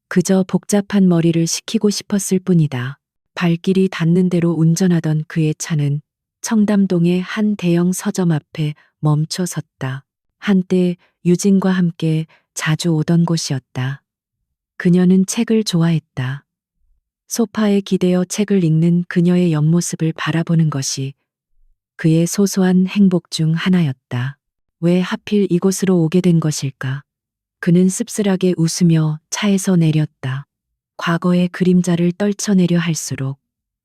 그저 복잡한 머리를 식히고 싶었을 뿐이다. 발길이 닿는 대로 운전하던 그의 차는 청담동의 한 대형 서점 앞에 멈춰 섰다. 한때 유진과 함께 자주 오던 곳이었다. 그녀는 책을 좋아했다. 소파에 기대어 책을 읽는 그녀의 옆모습을 바라보는 것이 그의 소소한 행복 중 하나였다. 왜 하필 이곳으로 오게 된 것일까? 그는 씁쓸하게 웃으며 차에서 내렸다. 과거의 그림자를 떨쳐내려 할수록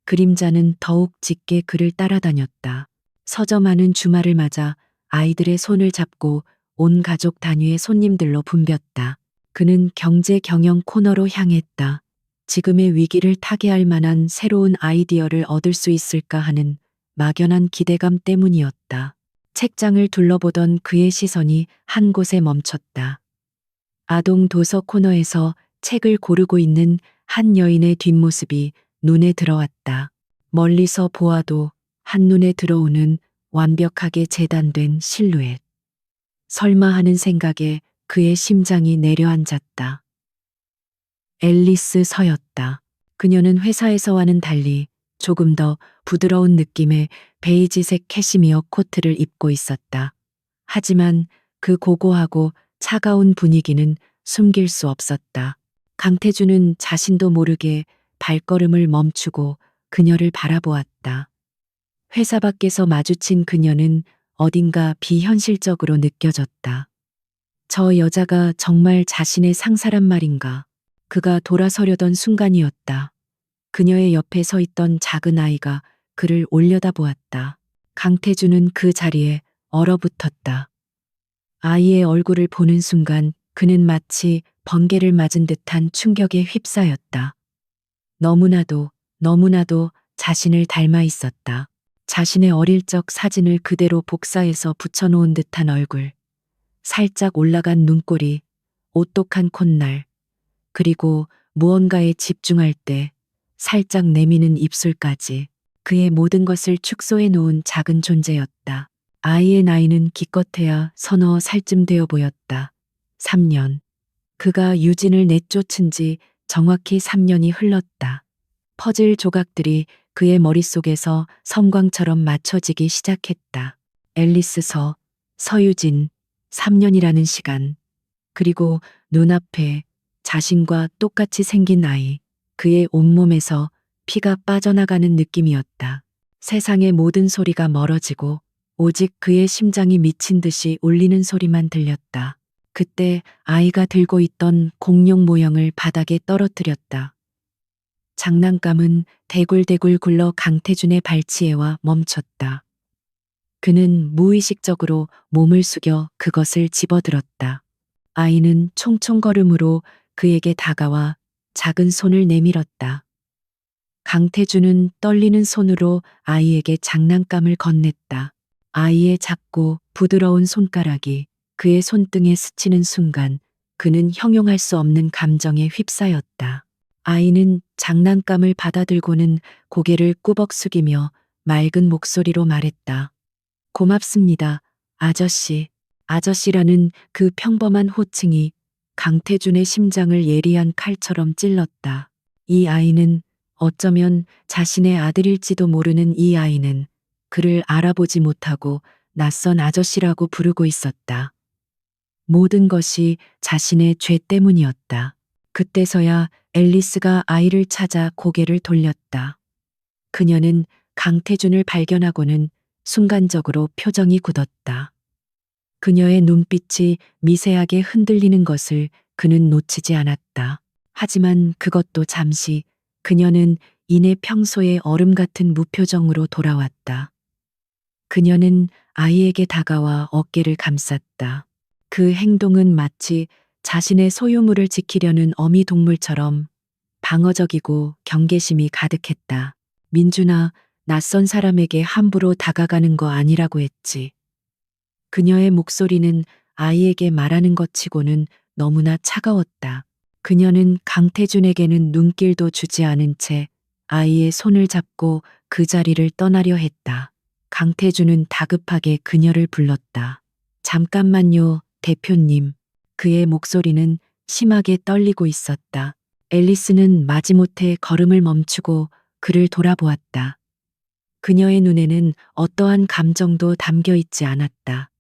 그림자는 더욱 짙게 그를 따라다녔다. 서점 안은 주말을 맞아 아이들의 손을 잡고 온 가족 단위의 손님들로 붐볐다. 그는 경제 경영 코너로 향했다. 지금의 위기를 타개할 만한 새로운 아이디어를 얻을 수 있을까 하는 막연한 기대감 때문이었다. 책장을 둘러보던 그의 시선이 한 곳에 멈췄다. 아동 도서 코너에서 책을 고르고 있는 한 여인의 뒷모습이 눈에 들어왔다. 멀리서 보아도 한눈에 들어오는 완벽하게 재단된 실루엣. 설마 하는 생각에 그의 심장이 내려앉았다. 앨리스 서였다. 그녀는 회사에서와는 달리 조금 더 부드러운 느낌의 베이지색 캐시미어 코트를 입고 있었다. 하지만 그 고고하고 차가운 분위기는 숨길 수 없었다. 강태주는 자신도 모르게 발걸음을 멈추고 그녀를 바라보았다. 회사 밖에서 마주친 그녀는 어딘가 비현실적으로 느껴졌다. 저 여자가 정말 자신의 상사란 말인가? 그가 돌아서려던 순간이었다. 그녀의 옆에 서 있던 작은 아이가 그를 올려다보았다. 강태주는 그 자리에 얼어붙었다. 아이의 얼굴을 보는 순간 그는 마치 번개를 맞은 듯한 충격에 휩싸였다. 너무나도 자신을 닮아 있었다. 자신의 어릴 적 사진을 그대로 복사해서 붙여놓은 듯한 얼굴, 살짝 올라간 눈꼬리, 오똑한 콧날, 그리고 무언가에 집중할 때 살짝 내미는 입술까지 그의 모든 것을 축소해 놓은 작은 존재였다. 아이의 나이는 기껏해야 서너 살쯤 되어 보였다. 3년. 그가 유진을 내쫓은 지 정확히 3년이 흘렀다. 퍼즐 조각들이 그의 머릿속에서 섬광처럼 맞춰지기 시작했다. 앨리스서, 서유진, 3년이라는 시간. 그리고 눈앞에 자신과 똑같이 생긴 아이. 그의 온몸에서 피가 빠져나가는 느낌이었다. 세상의 모든 소리가 멀어지고 오직 그의 심장이 미친 듯이 울리는 소리만 들렸다. 그때 아이가 들고 있던 공룡 모형을 바닥에 떨어뜨렸다. 장난감은 대굴대굴 굴러 강태준의 발치에와 멈췄다. 그는 무의식적으로 몸을 숙여 그것을 집어들었다. 아이는 총총걸음으로 그에게 다가와 작은 손을 내밀었다. 강태준은 떨리는 손으로 아이에게 장난감을 건넸다. 아이의 작고 부드러운 손가락이 그의 손등에 스치는 순간 그는 형용할 수 없는 감정에 휩싸였다. 아이는 장난감을 받아들고는 고개를 꾸벅 숙이며 맑은 목소리로 말했다. 고맙습니다, 아저씨. 아저씨라는 그 평범한 호칭이 강태준의 심장을 예리한 칼처럼 찔렀다. 이 아이는 어쩌면 자신의 아들일지도 모르는 이 아이는 그를 알아보지 못하고 낯선 아저씨라고 부르고 있었다. 모든 것이 자신의 죄 때문이었다. 그때서야 앨리스가 아이를 찾아 고개를 돌렸다. 그녀는 강태준을 발견하고는 순간적으로 표정이 굳었다. 그녀의 눈빛이 미세하게 흔들리는 것을 그는 놓치지 않았다. 하지만 그것도 잠시 그녀는 이내 평소의 얼음 같은 무표정으로 돌아왔다. 그녀는 아이에게 다가와 어깨를 감쌌다. 그 행동은 마치 자신의 소유물을 지키려는 어미 동물처럼 방어적이고 경계심이 가득했다. 민준아, 낯선 사람에게 함부로 다가가는 거 아니라고 했지. 그녀의 목소리는 아이에게 말하는 것 치고는 너무나 차가웠다. 그녀는 강태준에게는 눈길도 주지 않은 채 아이의 손을 잡고 그 자리를 떠나려 했다. 강태준은 다급하게 그녀를 불렀다. 잠깐만요, 대표님. 그의 목소리는 심하게 떨리고 있었다. 앨리스는 마지못해 걸음을 멈추고 그를 돌아보았다. 그녀의 눈에는 어떠한 감정도 담겨 있지 않았다.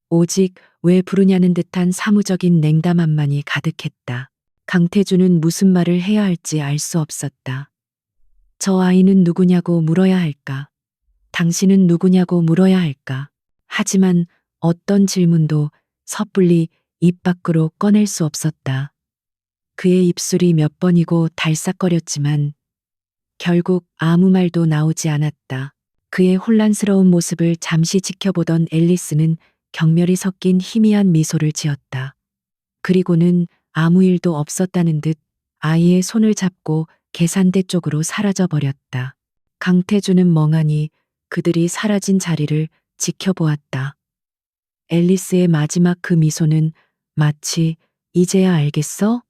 오직 왜 부르냐는 듯한 사무적인 냉담함만이 가득했다. 강태준은 무슨 말을 해야 할지 알 수 없었다. 저 아이는 누구냐고 물어야 할까? 당신은 누구냐고 물어야 할까? 하지만 어떤 질문도 섣불리 입 밖으로 꺼낼 수 없었다. 그의 입술이 몇 번이고 달싹거렸지만 결국 아무 말도 나오지 않았다. 그의 혼란스러운 모습을 잠시 지켜보던 앨리스는 경멸이 섞인 희미한 미소를 지었다. 그리고는 아무 일도 없었다는 듯 아이의 손을 잡고 계산대 쪽으로 사라져 버렸다. 강태준은 멍하니 그들이 사라진 자리를 지켜보았다. 앨리스의 마지막 그 미소는 마치 이제야 알겠어?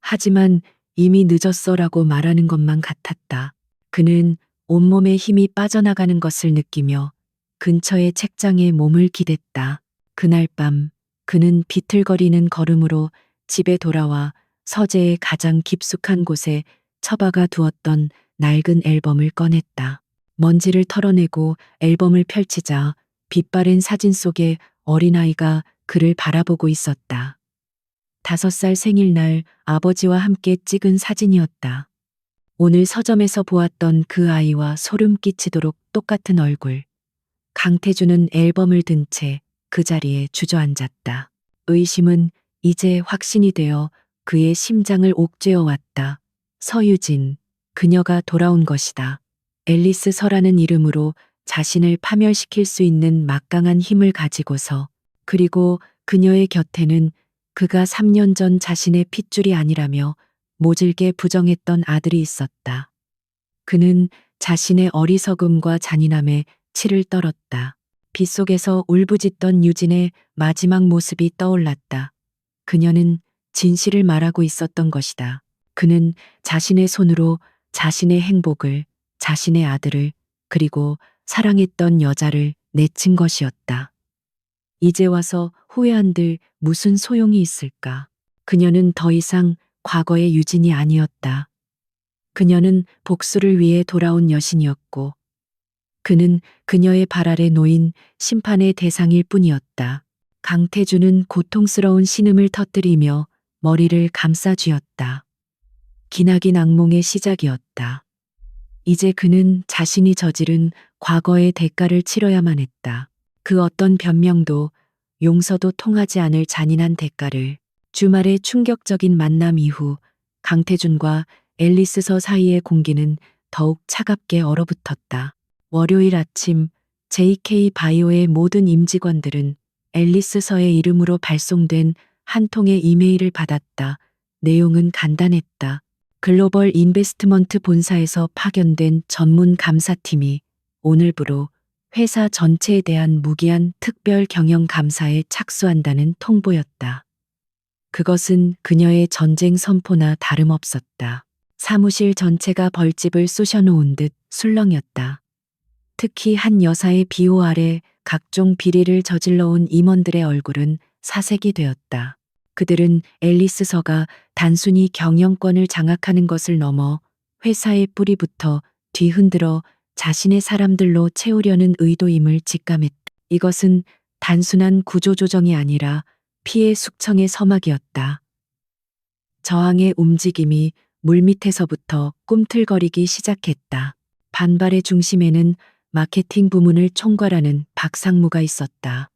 하지만 이미 늦었어라고 말하는 것만 같았다. 그는 온몸에 힘이 빠져나가는 것을 느끼며 근처의 책장에 몸을 기댔다. 그날 밤 그는 비틀거리는 걸음으로 집에 돌아와 서재의 가장 깊숙한 곳에 처박아 두었던 낡은 앨범을 꺼냈다. 먼지를 털어내고 앨범을 펼치자 빛바랜 사진 속에 어린아이가 그를 바라보고 있었다. 5살 생일날 아버지와 함께 찍은 사진이었다. 오늘 서점에서 보았던 그 아이와 소름 끼치도록 똑같은 얼굴. 강태준은 앨범을 든 채 그 자리에 주저앉았다. 의심은 이제 확신이 되어 그의 심장을 옥죄어 왔다. 서유진, 그녀가 돌아온 것이다. 앨리스 서라는 이름으로 자신을 파멸시킬 수 있는 막강한 힘을 가지고서, 그리고 그녀의 곁에는 그가 3년 전 자신의 핏줄이 아니라며 모질게 부정했던 아들이 있었다. 그는 자신의 어리석음과 잔인함에 치를 떨었다. 빗속에서 울부짖던 유진의 마지막 모습이 떠올랐다. 그녀는 진실을 말하고 있었던 것이다. 그는 자신의 손으로 자신의 행복을, 자신의 아들을, 그리고 사랑했던 여자를 내친 것이었다. 이제 와서 후회한들 무슨 소용이 있을까? 그녀는 더 이상 과거의 유진이 아니었다. 그녀는 복수를 위해 돌아온 여신이었고, 그는 그녀의 발 아래 놓인 심판의 대상일 뿐이었다. 강태주는 고통스러운 신음을 터뜨리며 머리를 감싸 쥐었다. 기나긴 악몽의 시작이었다. 이제 그는 자신이 저지른 과거의 대가를 치러야만 했다. 그 어떤 변명도 용서도 통하지 않을 잔인한 대가를. 주말의 충격적인 만남 이후 강태준과 앨리스서 사이의 공기는 더욱 차갑게 얼어붙었다. 월요일 아침 JK 바이오의 모든 임직원들은 앨리스서의 이름으로 발송된 한 통의 이메일을 받았다. 내용은 간단했다. 글로벌 인베스트먼트 본사에서 파견된 전문 감사팀이 오늘부로 회사 전체에 대한 무기한 특별 경영 감사에 착수한다는 통보였다. 그것은 그녀의 전쟁 선포나 다름없었다. 사무실 전체가 벌집을 쑤셔놓은 듯 술렁였다. 특히 한 여사의 비호 아래 각종 비리를 저질러온 임원들의 얼굴은 사색이 되었다. 그들은 앨리스서가 단순히 경영권을 장악하는 것을 넘어 회사의 뿌리부터 뒤흔들어 자신의 사람들로 채우려는 의도임을 직감했다. 이것은 단순한 구조조정이 아니라 피해 숙청의 서막이었다. 저항의 움직임이 물밑에서부터 꿈틀거리기 시작했다. 반발의 중심에는 마케팅 부문을 총괄하는 박상무가 있었다.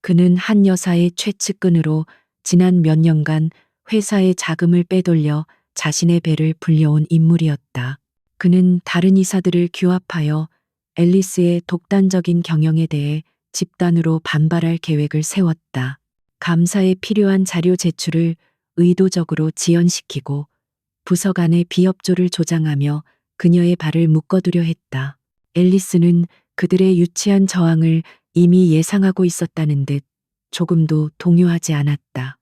그는 한 여사의 최측근으로 지난 몇 년간 회사의 자금을 빼돌려 자신의 배를 불려온 인물이었다. 그는 다른 이사들을 규합하여 앨리스의 독단적인 경영에 대해 집단으로 반발할 계획을 세웠다. 감사에 필요한 자료 제출을 의도적으로 지연시키고 부서 간의 비협조를 조장하며 그녀의 발을 묶어두려 했다. 앨리스는 그들의 유치한 저항을 이미 예상하고 있었다는 듯 조금도 동요하지 않았다.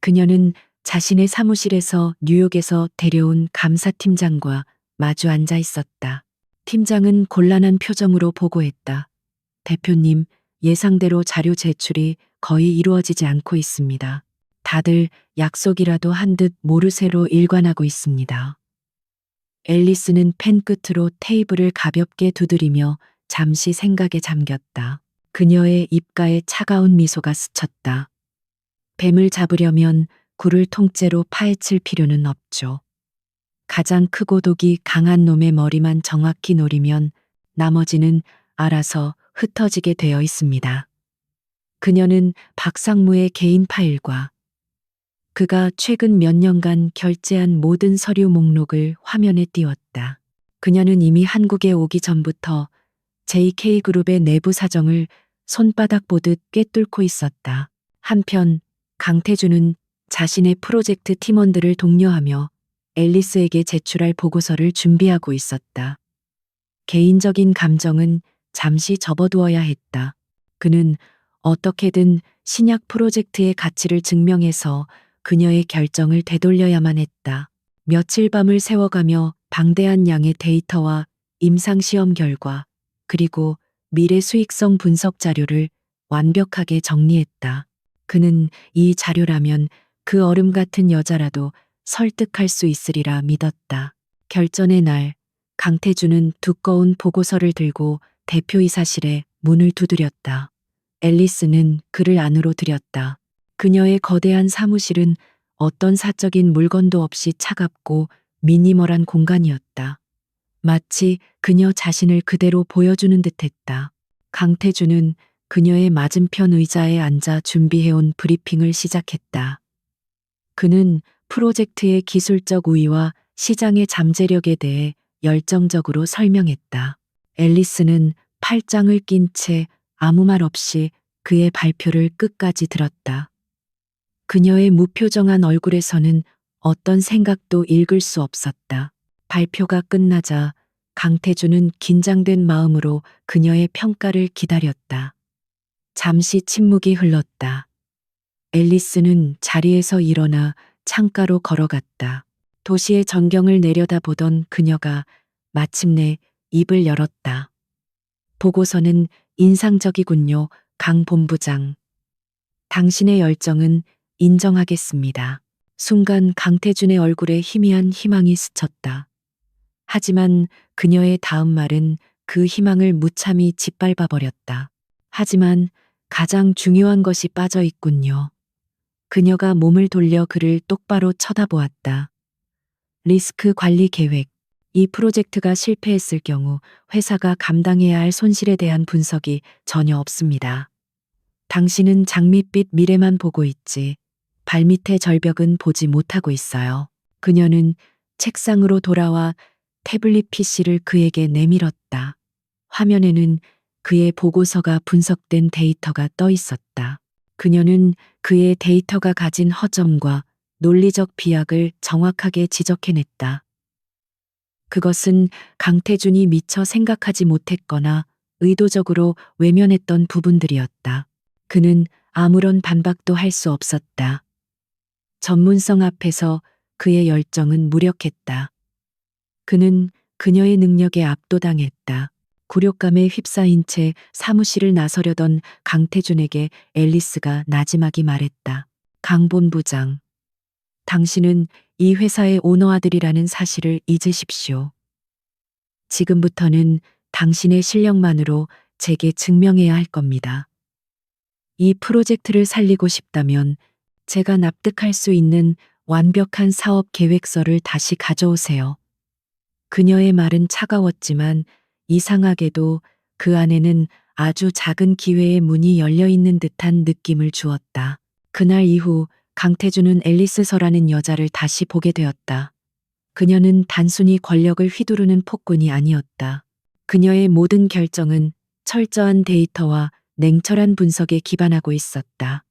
그녀는 자신의 사무실에서 뉴욕에서 데려온 감사팀장과 마주 앉아 있었다. 팀장은 곤란한 표정으로 보고했다. 대표님, 예상대로 자료 제출이 거의 이루어지지 않고 있습니다. 다들 약속이라도 한 듯 모르쇠로 일관하고 있습니다. 앨리스는 펜 끝으로 테이블을 가볍게 두드리며 잠시 생각에 잠겼다. 그녀의 입가에 차가운 미소가 스쳤다. 뱀을 잡으려면 굴을 통째로 파헤칠 필요는 없죠. 가장 크고 독이 강한 놈의 머리만 정확히 노리면 나머지는 알아서 흩어지게 되어 있습니다. 그녀는 박상무의 개인 파일과 그가 최근 몇 년간 결제한 모든 서류 목록을 화면에 띄웠다. 그녀는 이미 한국에 오기 전부터 JK그룹의 내부 사정을 손바닥 보듯 꿰뚫고 있었다. 한편 강태준은 자신의 프로젝트 팀원들을 독려하며 앨리스에게 제출할 보고서를 준비하고 있었다. 개인적인 감정은 잠시 접어두어야 했다. 그는 어떻게든 신약 프로젝트의 가치를 증명해서 그녀의 결정을 되돌려야만 했다. 며칠 밤을 세워가며 방대한 양의 데이터와 임상시험 결과, 그리고 미래 수익성 분석 자료를 완벽하게 정리했다. 그는 이 자료라면 그 얼음 같은 여자라도 설득할 수 있으리라 믿었다. 결전의 날, 강태준은 두꺼운 보고서를 들고 대표이사실에 문을 두드렸다. 앨리스는 그를 안으로 들였다. 그녀의 거대한 사무실은 어떤 사적인 물건도 없이 차갑고 미니멀한 공간이었다. 마치 그녀 자신을 그대로 보여주는 듯했다. 강태준은 그녀의 맞은편 의자에 앉아 준비해온 브리핑을 시작했다. 그는 프로젝트의 기술적 우위와 시장의 잠재력에 대해 열정적으로 설명했다. 앨리스는 팔짱을 낀 채 아무 말 없이 그의 발표를 끝까지 들었다. 그녀의 무표정한 얼굴에서는 어떤 생각도 읽을 수 없었다. 발표가 끝나자 강태준은 긴장된 마음으로 그녀의 평가를 기다렸다. 잠시 침묵이 흘렀다. 앨리스는 자리에서 일어나 창가로 걸어갔다. 도시의 전경을 내려다보던 그녀가 마침내 입을 열었다. 보고서는 인상적이군요, 강 본부장. 당신의 열정은 인정하겠습니다. 순간 강태준의 얼굴에 희미한 희망이 스쳤다. 하지만 그녀의 다음 말은 그 희망을 무참히 짓밟아 버렸다. 하지만 가장 중요한 것이 빠져 있군요. 그녀가 몸을 돌려 그를 똑바로 쳐다보았다. 리스크 관리 계획. 이 프로젝트가 실패했을 경우 회사가 감당해야 할 손실에 대한 분석이 전혀 없습니다. 당신은 장밋빛 미래만 보고 있지. 발밑의 절벽은 보지 못하고 있어요. 그녀는 책상으로 돌아와 태블릿 PC를 그에게 내밀었다. 화면에는 그의 보고서가 분석된 데이터가 떠 있었다. 그녀는 그의 데이터가 가진 허점과 논리적 비약을 정확하게 지적해냈다. 그것은 강태준이 미처 생각하지 못했거나 의도적으로 외면했던 부분들이었다. 그는 아무런 반박도 할 수 없었다. 전문성 앞에서 그의 열정은 무력했다. 그는 그녀의 능력에 압도당했다. 굴욕감에 휩싸인 채 사무실을 나서려던 강태준에게 앨리스가 나지막이 말했다. 강 본부장, 당신은 이 회사의 오너 아들이라는 사실을 잊으십시오. 지금부터는 당신의 실력만으로 제게 증명해야 할 겁니다. 이 프로젝트를 살리고 싶다면 제가 납득할 수 있는 완벽한 사업 계획서를 다시 가져오세요. 그녀의 말은 차가웠지만 이상하게도 그 안에는 아주 작은 기회의 문이 열려 있는 듯한 느낌을 주었다. 그날 이후 강태준은 앨리스서라는 여자를 다시 보게 되었다. 그녀는 단순히 권력을 휘두르는 폭군이 아니었다. 그녀의 모든 결정은 철저한 데이터와 냉철한 분석에 기반하고 있었다.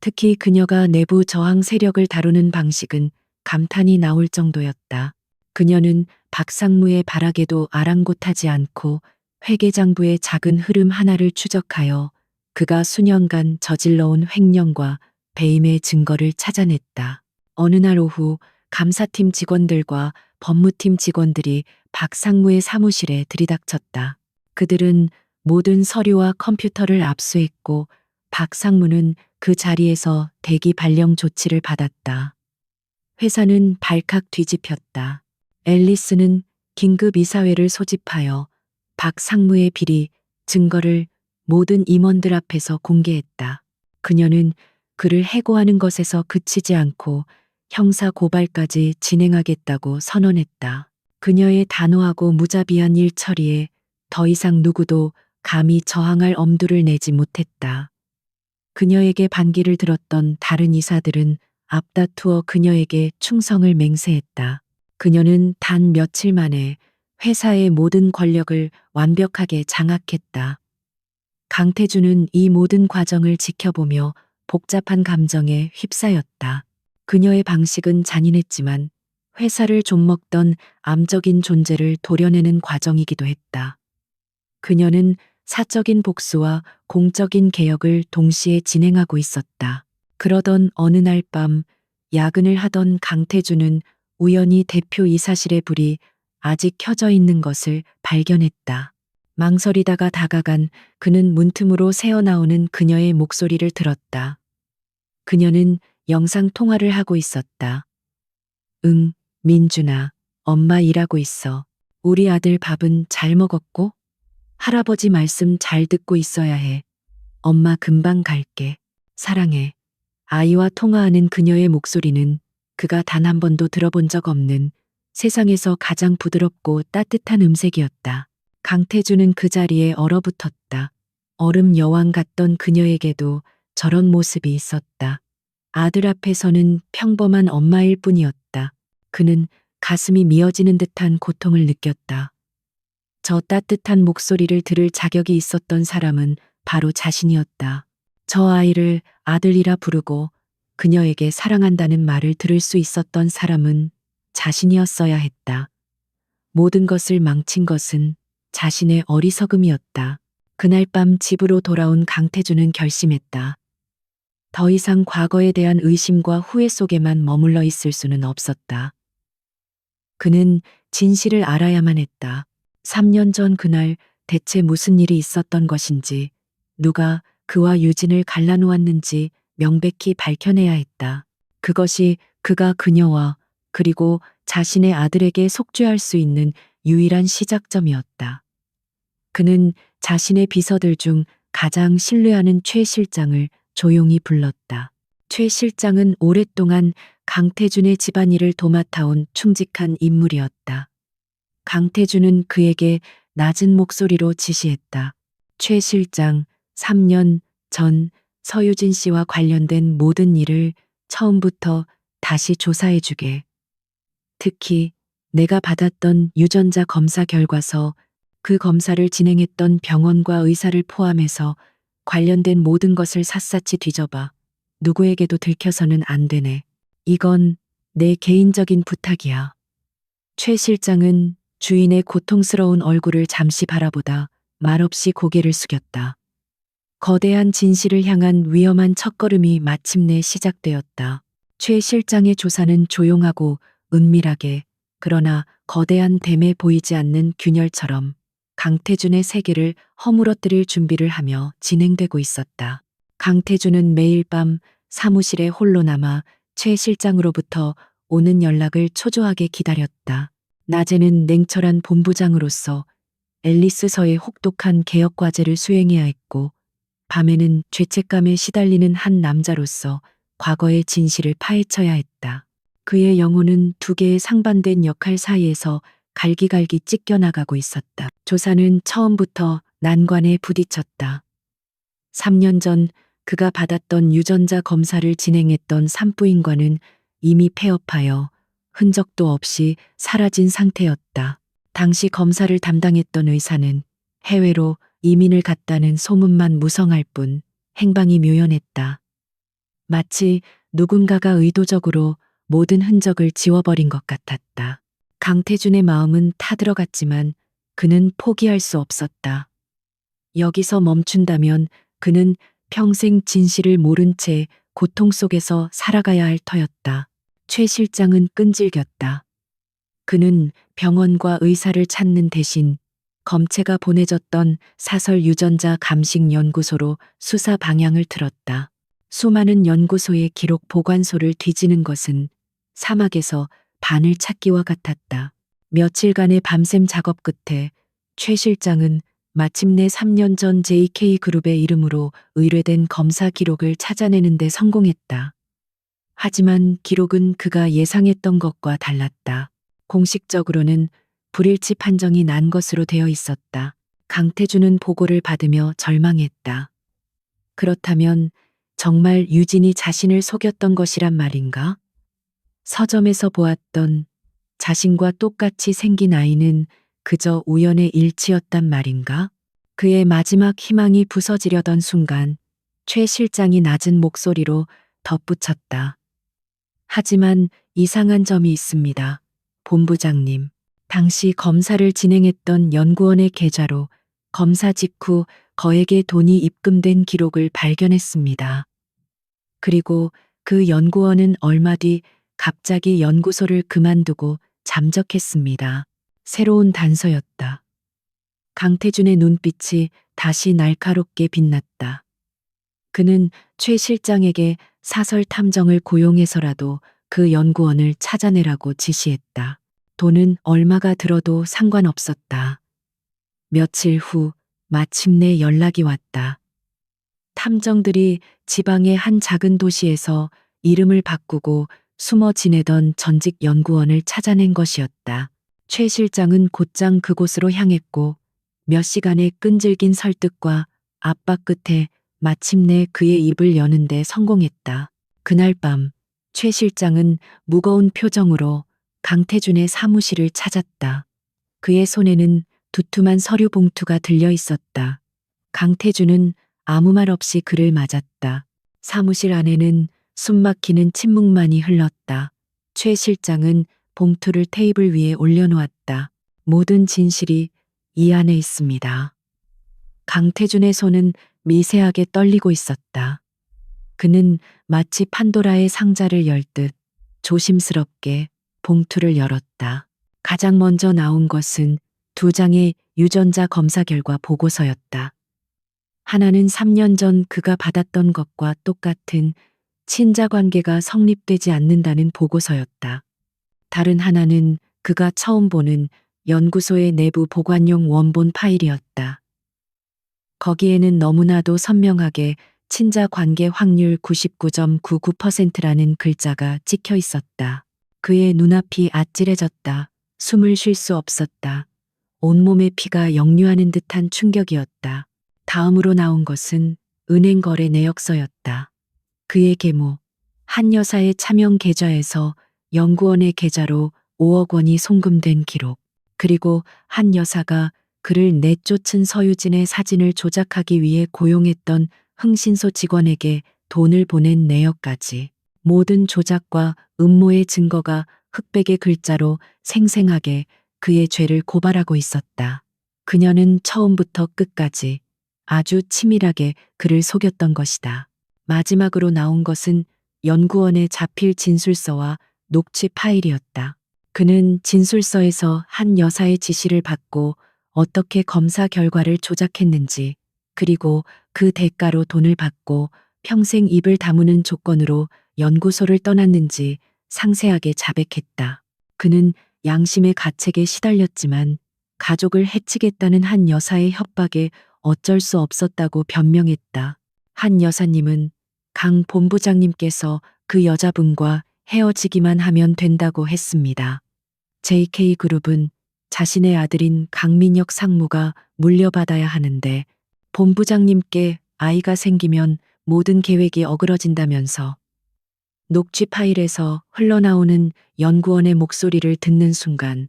특히 그녀가 내부 저항 세력을 다루는 방식은 감탄이 나올 정도였다. 그녀는 박상무의 발악에도 아랑곳하지 않고 회계장부의 작은 흐름 하나를 추적하여 그가 수년간 저질러온 횡령과 배임의 증거를 찾아냈다. 어느 날 오후 감사팀 직원들과 법무팀 직원들이 박상무의 사무실에 들이닥쳤다. 그들은 모든 서류와 컴퓨터를 압수했고 박상무는 그 자리에서 대기 발령 조치를 받았다. 회사는 발칵 뒤집혔다. 앨리스는 긴급 이사회를 소집하여 박상무의 비리, 증거를 모든 임원들 앞에서 공개했다. 그녀는 그를 해고하는 것에서 그치지 않고 형사 고발까지 진행하겠다고 선언했다. 그녀의 단호하고 무자비한 일 처리에 더 이상 누구도 감히 저항할 엄두를 내지 못했다. 그녀에게 반기를 들었던 다른 이사들은 앞다투어 그녀에게 충성을 맹세했다. 그녀는 단 며칠 만에 회사의 모든 권력을 완벽하게 장악했다. 강태준은 이 모든 과정을 지켜보며 복잡한 감정에 휩싸였다. 그녀의 방식은 잔인했지만 회사를 좀먹던 암적인 존재를 도려내는 과정이기도 했다. 그녀는 사적인 복수와 공적인 개혁을 동시에 진행하고 있었다. 그러던 어느 날 밤 야근을 하던 강태준은 우연히 대표 이사실의 불이 아직 켜져 있는 것을 발견했다. 망설이다가 다가간 그는 문틈으로 새어나오는 그녀의 목소리를 들었다. 그녀는 영상 통화를 하고 있었다. 응, 민준아, 엄마 일하고 있어. 우리 아들 밥은 잘 먹었고? 할아버지 말씀 잘 듣고 있어야 해. 엄마 금방 갈게. 사랑해. 아이와 통화하는 그녀의 목소리는 그가 단 한 번도 들어본 적 없는 세상에서 가장 부드럽고 따뜻한 음색이었다. 강태준은 그 자리에 얼어붙었다. 얼음 여왕 같던 그녀에게도 저런 모습이 있었다. 아들 앞에서는 평범한 엄마일 뿐이었다. 그는 가슴이 미어지는 듯한 고통을 느꼈다. 저 따뜻한 목소리를 들을 자격이 있었던 사람은 바로 자신이었다. 저 아이를 아들이라 부르고 그녀에게 사랑한다는 말을 들을 수 있었던 사람은 자신이었어야 했다. 모든 것을 망친 것은 자신의 어리석음이었다. 그날 밤 집으로 돌아온 강태준은 결심했다. 더 이상 과거에 대한 의심과 후회 속에만 머물러 있을 수는 없었다. 그는 진실을 알아야만 했다. 3년 전 그날 대체 무슨 일이 있었던 것인지, 누가 그와 유진을 갈라놓았는지 명백히 밝혀내야 했다. 그것이 그가 그녀와 그리고 자신의 아들에게 속죄할 수 있는 유일한 시작점이었다. 그는 자신의 비서들 중 가장 신뢰하는 최 실장을 조용히 불렀다. 최 실장은 오랫동안 강태준의 집안일을 도맡아온 충직한 인물이었다. 강태준은 그에게 낮은 목소리로 지시했다. 최 실장, 3년 전 서유진 씨와 관련된 모든 일을 처음부터 다시 조사해주게. 특히 내가 받았던 유전자 검사 결과서, 그 검사를 진행했던 병원과 의사를 포함해서 관련된 모든 것을 샅샅이 뒤져봐. 누구에게도 들켜서는 안 되네. 이건 내 개인적인 부탁이야. 최 실장은 주인의 고통스러운 얼굴을 잠시 바라보다 말없이 고개를 숙였다. 거대한 진실을 향한 위험한 첫걸음이 마침내 시작되었다. 최 실장의 조사는 조용하고 은밀하게, 그러나 거대한 댐에 보이지 않는 균열처럼 강태준의 세계를 허물어뜨릴 준비를 하며 진행되고 있었다. 강태준은 매일 밤 사무실에 홀로 남아 최 실장으로부터 오는 연락을 초조하게 기다렸다. 낮에는 냉철한 본부장으로서 앨리스서의 혹독한 개혁 과제를 수행해야 했고, 밤에는 죄책감에 시달리는 한 남자로서 과거의 진실을 파헤쳐야 했다. 그의 영혼은 두 개의 상반된 역할 사이에서 갈기갈기 찢겨나가고 있었다. 조사는 처음부터 난관에 부딪혔다. 3년 전 그가 받았던 유전자 검사를 진행했던 산부인과는 이미 폐업하여 흔적도 없이 사라진 상태였다. 당시 검사를 담당했던 의사는 해외로 이민을 갔다는 소문만 무성할 뿐 행방이 묘연했다. 마치 누군가가 의도적으로 모든 흔적을 지워버린 것 같았다. 강태준의 마음은 타들어갔지만 그는 포기할 수 없었다. 여기서 멈춘다면 그는 평생 진실을 모른 채 고통 속에서 살아가야 할 터였다. 최 실장은 끈질겼다. 그는 병원과 의사를 찾는 대신 검체가 보내줬던 사설 유전자 감식 연구소로 수사 방향을 틀었다. 수많은 연구소의 기록 보관소를 뒤지는 것은 사막에서 바늘 찾기와 같았다. 며칠간의 밤샘 작업 끝에 최 실장은 마침내 3년 전 JK그룹의 이름으로 의뢰된 검사 기록을 찾아내는 데 성공했다. 하지만 기록은 그가 예상했던 것과 달랐다. 공식적으로는 불일치 판정이 난 것으로 되어 있었다. 강태준은 보고를 받으며 절망했다. 그렇다면 정말 유진이 자신을 속였던 것이란 말인가? 서점에서 보았던 자신과 똑같이 생긴 아이는 그저 우연의 일치였단 말인가? 그의 마지막 희망이 부서지려던 순간 최 실장이 낮은 목소리로 덧붙였다. 하지만 이상한 점이 있습니다. 본부장님, 당시 검사를 진행했던 연구원의 계좌로 검사 직후 거액의 돈이 입금된 기록을 발견했습니다. 그리고 그 연구원은 얼마 뒤 갑자기 연구소를 그만두고 잠적했습니다. 새로운 단서였다. 강태준의 눈빛이 다시 날카롭게 빛났다. 그는 최 실장에게 사설 탐정을 고용해서라도 그 연구원을 찾아내라고 지시했다. 돈은 얼마가 들어도 상관없었다. 며칠 후 마침내 연락이 왔다. 탐정들이 지방의 한 작은 도시에서 이름을 바꾸고 숨어 지내던 전직 연구원을 찾아낸 것이었다. 최 실장은 곧장 그곳으로 향했고 몇 시간의 끈질긴 설득과 압박 끝에 마침내 그의 입을 여는데 성공했다. 그날 밤 최 실장은 무거운 표정으로 강태준의 사무실을 찾았다. 그의 손에는 두툼한 서류 봉투가 들려 있었다. 강태준은 아무 말 없이 그를 맞았다. 사무실 안에는 숨막히는 침묵만이 흘렀다. 최 실장은 봉투를 테이블 위에 올려놓았다. 모든 진실이 이 안에 있습니다. 강태준의 손은 미세하게 떨리고 있었다. 그는 마치 판도라의 상자를 열듯 조심스럽게 봉투를 열었다. 가장 먼저 나온 것은 두 장의 유전자 검사 결과 보고서였다. 하나는 3년 전 그가 받았던 것과 똑같은 친자 관계가 성립되지 않는다는 보고서였다. 다른 하나는 그가 처음 보는 연구소의 내부 보관용 원본 파일이었다. 거기에는 너무나도 선명하게 친자 관계 확률 99.99%라는 글자가 찍혀 있었다. 그의 눈앞이 아찔해졌다. 숨을 쉴 수 없었다. 온몸에 피가 역류하는 듯한 충격이었다. 다음으로 나온 것은 은행 거래 내역서였다. 그의 계모, 한 여사의 차명 계좌에서 연구원의 계좌로 5억 원이 송금된 기록, 그리고 한 여사가 그를 내쫓은 서유진의 사진을 조작하기 위해 고용했던 흥신소 직원에게 돈을 보낸 내역까지, 모든 조작과 음모의 증거가 흑백의 글자로 생생하게 그의 죄를 고발하고 있었다. 그녀는 처음부터 끝까지 아주 치밀하게 그를 속였던 것이다. 마지막으로 나온 것은 연구원의 자필 진술서와 녹취 파일이었다. 그는 진술서에서 한 여사의 지시를 받고 어떻게 검사 결과를 조작했는지, 그리고 그 대가로 돈을 받고 평생 입을 다무는 조건으로 연구소를 떠났는지 상세하게 자백했다. 그는 양심의 가책에 시달렸지만 가족을 해치겠다는 한 여사의 협박에 어쩔 수 없었다고 변명했다. 한 여사님은 강 본부장님께서 그 여자분과 헤어지기만 하면 된다고 했습니다. JK그룹은 자신의 아들인 강민혁 상무가 물려받아야 하는데 본부장님께 아이가 생기면 모든 계획이 어그러진다면서. 녹취 파일에서 흘러나오는 연구원의 목소리를 듣는 순간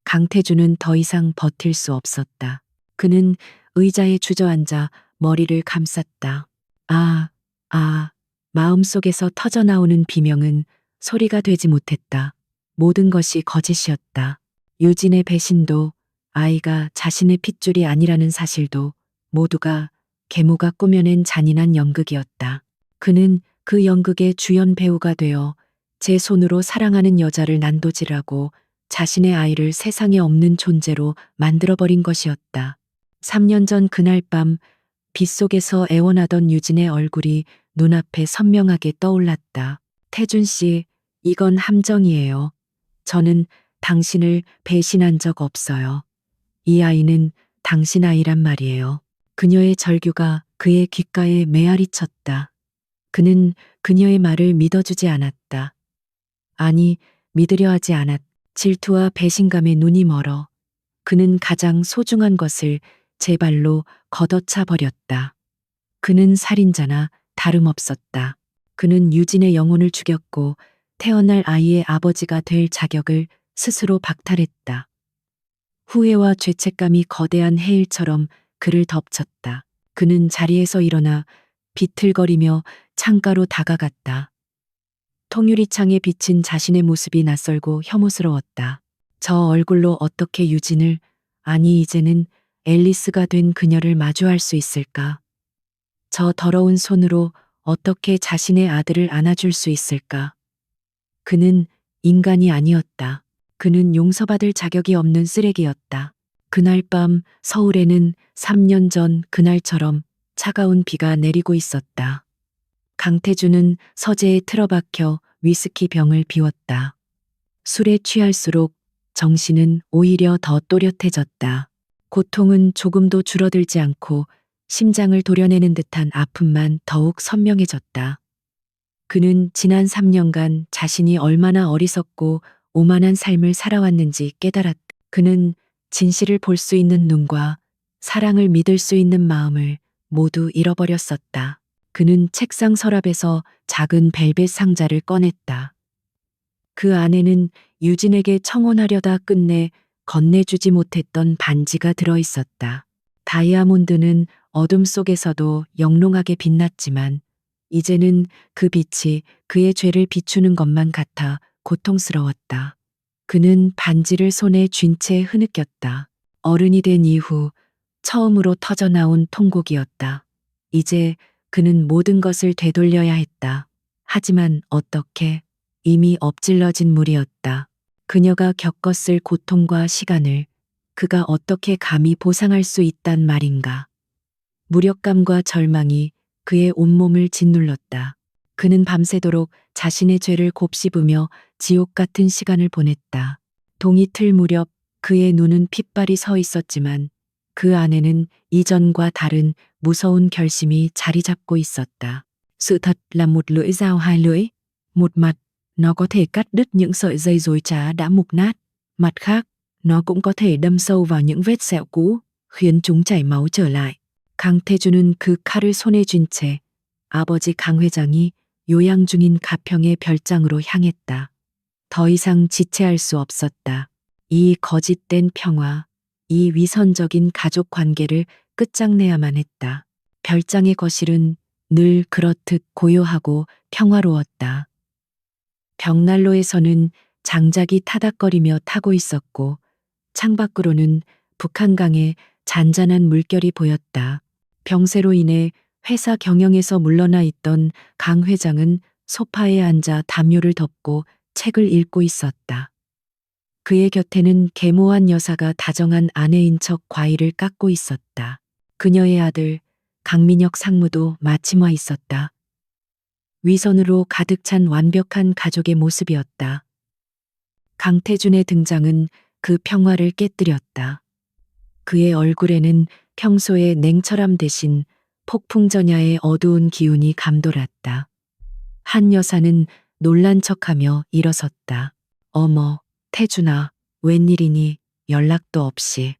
강태주는 더 이상 버틸 수 없었다. 그는 의자에 주저앉아 머리를 감쌌다. 아, 마음속에서 터져나오는 비명은 소리가 되지 못했다. 모든 것이 거짓이었다. 유진의 배신도, 아이가 자신의 핏줄이 아니라는 사실도 모두가 계모가 꾸며낸 잔인한 연극이었다. 그는 그 연극의 주연 배우가 되어 제 손으로 사랑하는 여자를 난도질하고 자신의 아이를 세상에 없는 존재로 만들어버린 것이었다. 3년 전 그날 밤 빗속에서 애원하던 유진의 얼굴이 눈앞에 선명하게 떠올랐다. 태준 씨, 이건 함정이에요. 저는 당신을 배신한 적 없어요. 이 아이는 당신 아이란 말이에요. 그녀의 절규가 그의 귓가에 메아리 쳤다. 그는 그녀의 말을 믿어주지 않았다. 아니, 믿으려 하지 않았다. 질투와 배신감에 눈이 멀어 그는 가장 소중한 것을 제 발로 걷어차 버렸다. 그는 살인자나 다름없었다. 그는 유진의 영혼을 죽였고 태어날 아이의 아버지가 될 자격을 스스로 박탈했다. 후회와 죄책감이 거대한 해일처럼 그를 덮쳤다. 그는 자리에서 일어나 비틀거리며 창가로 다가갔다. 통유리창에 비친 자신의 모습이 낯설고 혐오스러웠다. 저 얼굴로 어떻게 유진을, 아니 이제는 앨리스가 된 그녀를 마주할 수 있을까? 저 더러운 손으로 어떻게 자신의 아들을 안아줄 수 있을까? 그는 인간이 아니었다. 그는 용서받을 자격이 없는 쓰레기였다. 그날 밤 서울에는 3년 전 그날처럼 차가운 비가 내리고 있었다. 강태주는 서재에 틀어박혀 위스키 병을 비웠다. 술에 취할수록 정신은 오히려 더 또렷해졌다. 고통은 조금도 줄어들지 않고 심장을 도려내는 듯한 아픔만 더욱 선명해졌다. 그는 지난 3년간 자신이 얼마나 어리석고 오만한 삶을 살아왔는지 깨달았다. 그는 진실을 볼 수 있는 눈과 사랑을 믿을 수 있는 마음을 모두 잃어버렸었다. 그는 책상 서랍에서 작은 벨벳 상자를 꺼냈다. 그 안에는 유진에게 청혼하려다 끝내 건네주지 못했던 반지가 들어있었다. 다이아몬드는 어둠 속에서도 영롱하게 빛났지만 이제는 그 빛이 그의 죄를 비추는 것만 같아 고통스러웠다. 그는 반지를 손에 쥔 채 흐느꼈다. 어른이 된 이후 처음으로 터져나온 통곡이었다. 이제 그는 모든 것을 되돌려야 했다. 하지만 어떻게? 이미 엎질러진 물이었다. 그녀가 겪었을 고통과 시간을 그가 어떻게 감히 보상할 수 있단 말인가. 무력감과 절망이 그의 온몸을 짓눌렀다. 그는 밤새도록 자신의 죄를 곱씹으며 지옥 같은 시간을 보냈다. 동이틀 무렵 그의 눈은 핏발이 서 있었지만 그 안에는 이전과 다른 무서운 결심이 자리 잡고 있었다. Sự thật là một lưỡi dao hai lưỡi. Một mặt, nó có thể cắt đứt những sợi dây rối trá đã mục nát. Mặt khác, nó cũng có thể đâm sâu vào những vết sẹo cũ, khiến chúng chảy máu trở lại. 강태준은 그 칼을 손에 쥔 채 아버지 강 회장이 요양 중인 가평의 별장으로 향했다. 더 이상 지체할 수 없었다. 이 거짓된 평화, 이 위선적인 가족 관계를 끝장내야만 했다. 별장의 거실은 늘 그렇듯 고요하고 평화로웠다. 벽난로에서는 장작이 타닥거리며 타고 있었고 창밖으로는 북한강의 잔잔한 물결이 보였다. 병세로 인해 회사 경영에서 물러나 있던 강 회장은 소파에 앉아 담요를 덮고 책을 읽고 있었다. 그의 곁에는 계모한 여사가 다정한 아내인 척 과일을 깎고 있었다. 그녀의 아들 강민혁 상무도 마침 와 있었다. 위선으로 가득 찬 완벽한 가족의 모습이었다. 강태준의 등장은 그 평화를 깨뜨렸다. 그의 얼굴에는 평소의 냉철함 대신 폭풍전야의 어두운 기운이 감돌았다. 한 여사는 놀란 척하며 일어섰다. 어머, 태준아, 웬일이니 연락도 없이.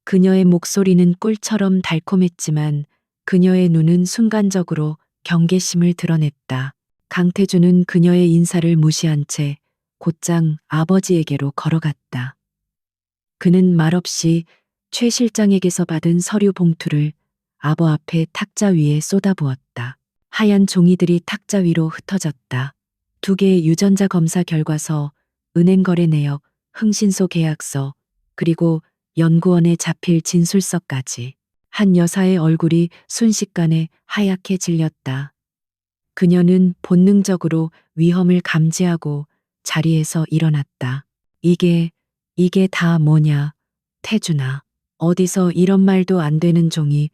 그녀의 목소리는 꿀처럼 달콤했지만 그녀의 눈은 순간적으로 경계심을 드러냈다. 강태준은 그녀의 인사를 무시한 채 곧장 아버지에게로 걸어갔다. 그는 말없이 최 실장에게서 받은 서류 봉투를 아버 앞에 탁자 위에 쏟아부었다. 하얀 종이들이 탁자 위로 흩어졌다. 2개의 유전자 검사 결과서, 은행거래 내역, 흥신소 계약서, 그리고 연구원에 잡힐 진술서까지. 한 여사의 얼굴이 순식간에 하얗게 질렸다. 그녀는 본능적으로 위험을 감지하고 자리에서 일어났다. 이게 다 뭐냐, 태준아. 어디서 이런 말도 안 되는 종이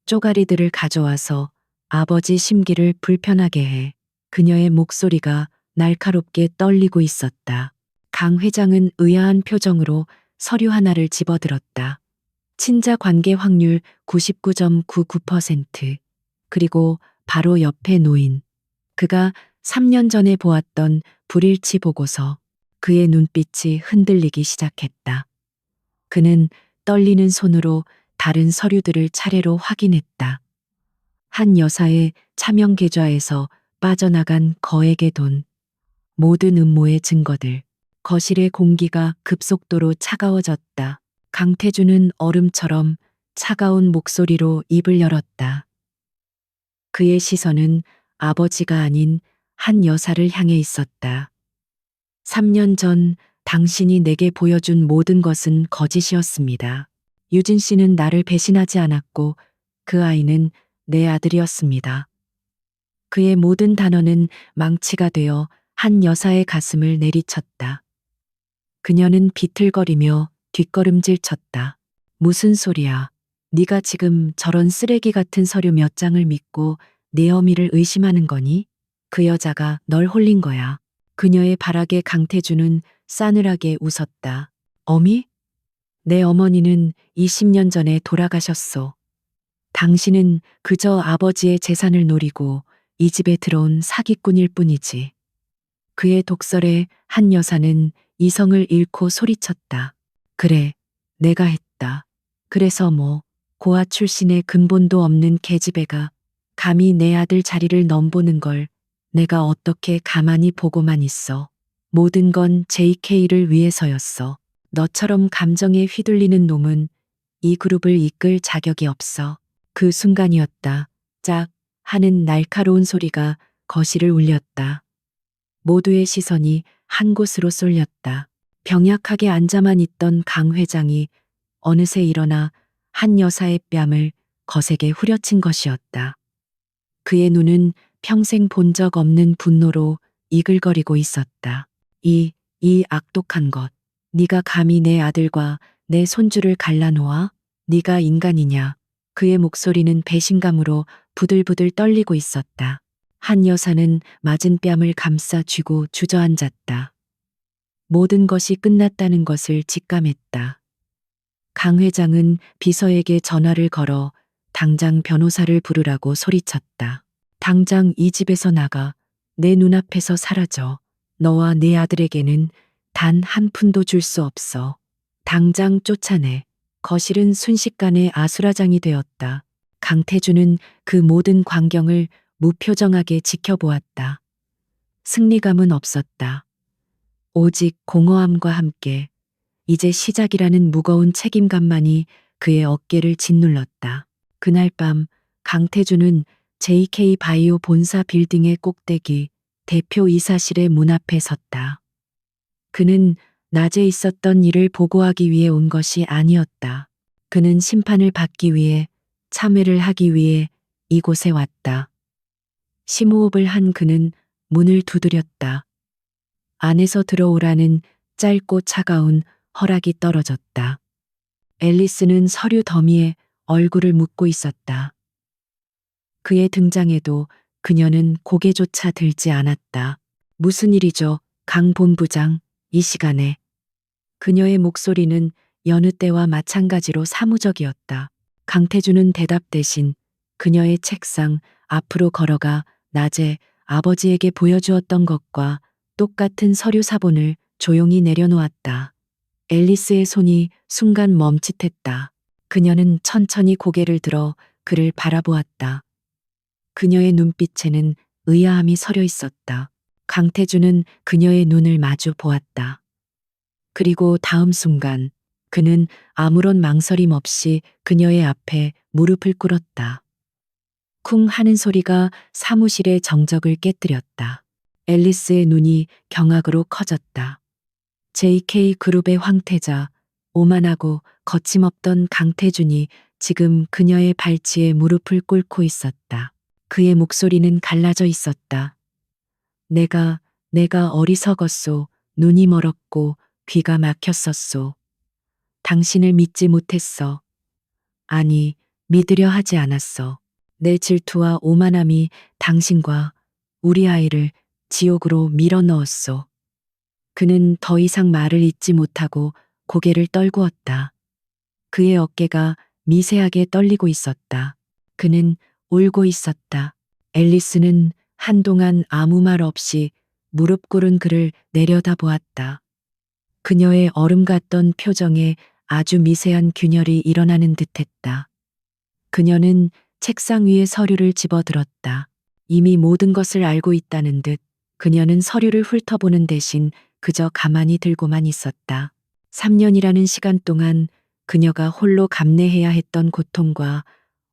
쪼가리들을 가져와서 아버지 심기를 불편하게 해. 그녀의 목소리가 날카롭게 떨리고 있었다. 강 회장은 의아한 표정으로 서류 하나를 집어들었다. 친자 관계 확률 99.99%. 그리고 바로 옆에 놓인 그가 3년 전에 보았던 불일치 보고서. 그의 눈빛이 흔들리기 시작했다. 그는 떨리는 손으로 다른 서류들을 차례로 확인했다. 한 여사의 차명 계좌에서 빠져나간 거액의 돈, 모든 음모의 증거들. 거실의 공기가 급속도로 차가워졌다. 강태준은 얼음처럼 차가운 목소리로 입을 열었다. 그의 시선은 아버지가 아닌 한 여사를 향해 있었다. 3년 전 당신이 내게 보여준 모든 것은 거짓이었습니다. 유진 씨는 나를 배신하지 않았고 그 아이는 내 아들이었습니다. 그의 모든 단어는 망치가 되어 한 여사의 가슴을 내리쳤다. 그녀는 비틀거리며 뒷걸음질 쳤다. 무슨 소리야. 네가 지금 저런 쓰레기 같은 서류 몇 장을 믿고 내 어미를 의심하는 거니? 그 여자가 널 홀린 거야. 그녀의 발악에 강태준은 싸늘하게 웃었다. 어미? 내 어머니는 20년 전에 돌아가셨소. 당신은 그저 아버지의 재산을 노리고 이 집에 들어온 사기꾼일 뿐이지. 그의 독설에 한 여사는 이성을 잃고 소리쳤다. 그래, 내가 했다. 그래서 뭐, 고아 출신의 근본도 없는 계집애가 감히 내 아들 자리를 넘보는 걸 내가 어떻게 가만히 보고만 있어. 모든 건 JK를 위해서였어. 너처럼 감정에 휘둘리는 놈은 이 그룹을 이끌 자격이 없어. 그 순간이었다. 짝 하는 날카로운 소리가 거실을 울렸다. 모두의 시선이 한 곳으로 쏠렸다. 병약하게 앉아만 있던 강 회장이 어느새 일어나 한 여사의 뺨을 거세게 후려친 것이었다. 그의 눈은 평생 본 적 없는 분노로 이글거리고 있었다. 이 악독한 것. 네가 감히 내 아들과 내 손주를 갈라놓아? 네가 인간이냐? 그의 목소리는 배신감으로 부들부들 떨리고 있었다. 한 여사는 맞은 뺨을 감싸 쥐고 주저앉았다. 모든 것이 끝났다는 것을 직감했다. 강 회장은 비서에게 전화를 걸어 당장 변호사를 부르라고 소리쳤다. 당장 이 집에서 나가. 내 눈앞에서 사라져. 너와 내 아들에게는 단 한 푼도 줄 수 없어. 당장 쫓아내. 거실은 순식간에 아수라장이 되었다. 강태준은 그 모든 광경을 무표정하게 지켜보았다. 승리감은 없었다. 오직 공허함과 함께 이제 시작이라는 무거운 책임감만이 그의 어깨를 짓눌렀다. 그날 밤 강태준은 JK 바이오 본사 빌딩의 꼭대기 대표 이사실의 문 앞에 섰다. 그는 낮에 있었던 일을 보고하기 위해 온 것이 아니었다. 그는 심판을 받기 위해, 참회를 하기 위해 이곳에 왔다. 심호흡을 한 그는 문을 두드렸다. 안에서 들어오라는 짧고 차가운 허락이 떨어졌다. 앨리스는 서류 더미에 얼굴을 묻고 있었다. 그의 등장에도 그녀는 고개조차 들지 않았다. 무슨 일이죠, 강 본부장, 이 시간에. 그녀의 목소리는 여느 때와 마찬가지로 사무적이었다. 강태준은 대답 대신 그녀의 책상 앞으로 걸어가 낮에 아버지에게 보여주었던 것과 똑같은 서류 사본을 조용히 내려놓았다. 앨리스의 손이 순간 멈칫했다. 그녀는 천천히 고개를 들어 그를 바라보았다. 그녀의 눈빛에는 의아함이 서려 있었다. 강태준은 그녀의 눈을 마주 보았다. 그리고 다음 순간 그는 아무런 망설임 없이 그녀의 앞에 무릎을 꿇었다. 쿵 하는 소리가 사무실의 정적을 깨뜨렸다. 앨리스의 눈이 경악으로 커졌다. JK 그룹의 황태자, 오만하고 거침없던 강태준이 지금 그녀의 발치에 무릎을 꿇고 있었다. 그의 목소리는 갈라져 있었다. 내가 어리석었소. 눈이 멀었고 귀가 막혔었소. 당신을 믿지 못했어. 아니, 믿으려 하지 않았어. 내 질투와 오만함이 당신과 우리 아이를 지옥으로 밀어 넣었소. 그는 더 이상 말을 잇지 못하고 고개를 떨구었다. 그의 어깨가 미세하게 떨리고 있었다. 그는 울고 있었다. 앨리스는 한동안 아무 말 없이 무릎 꿇은 그를 내려다보았다. 그녀의 얼음 같던 표정에 아주 미세한 균열이 일어나는 듯했다. 그녀는 책상 위에 서류를 집어들었다. 이미 모든 것을 알고 있다는 듯 그녀는 서류를 훑어보는 대신 그저 가만히 들고만 있었다. 3년이라는 시간 동안 그녀가 홀로 감내해야 했던 고통과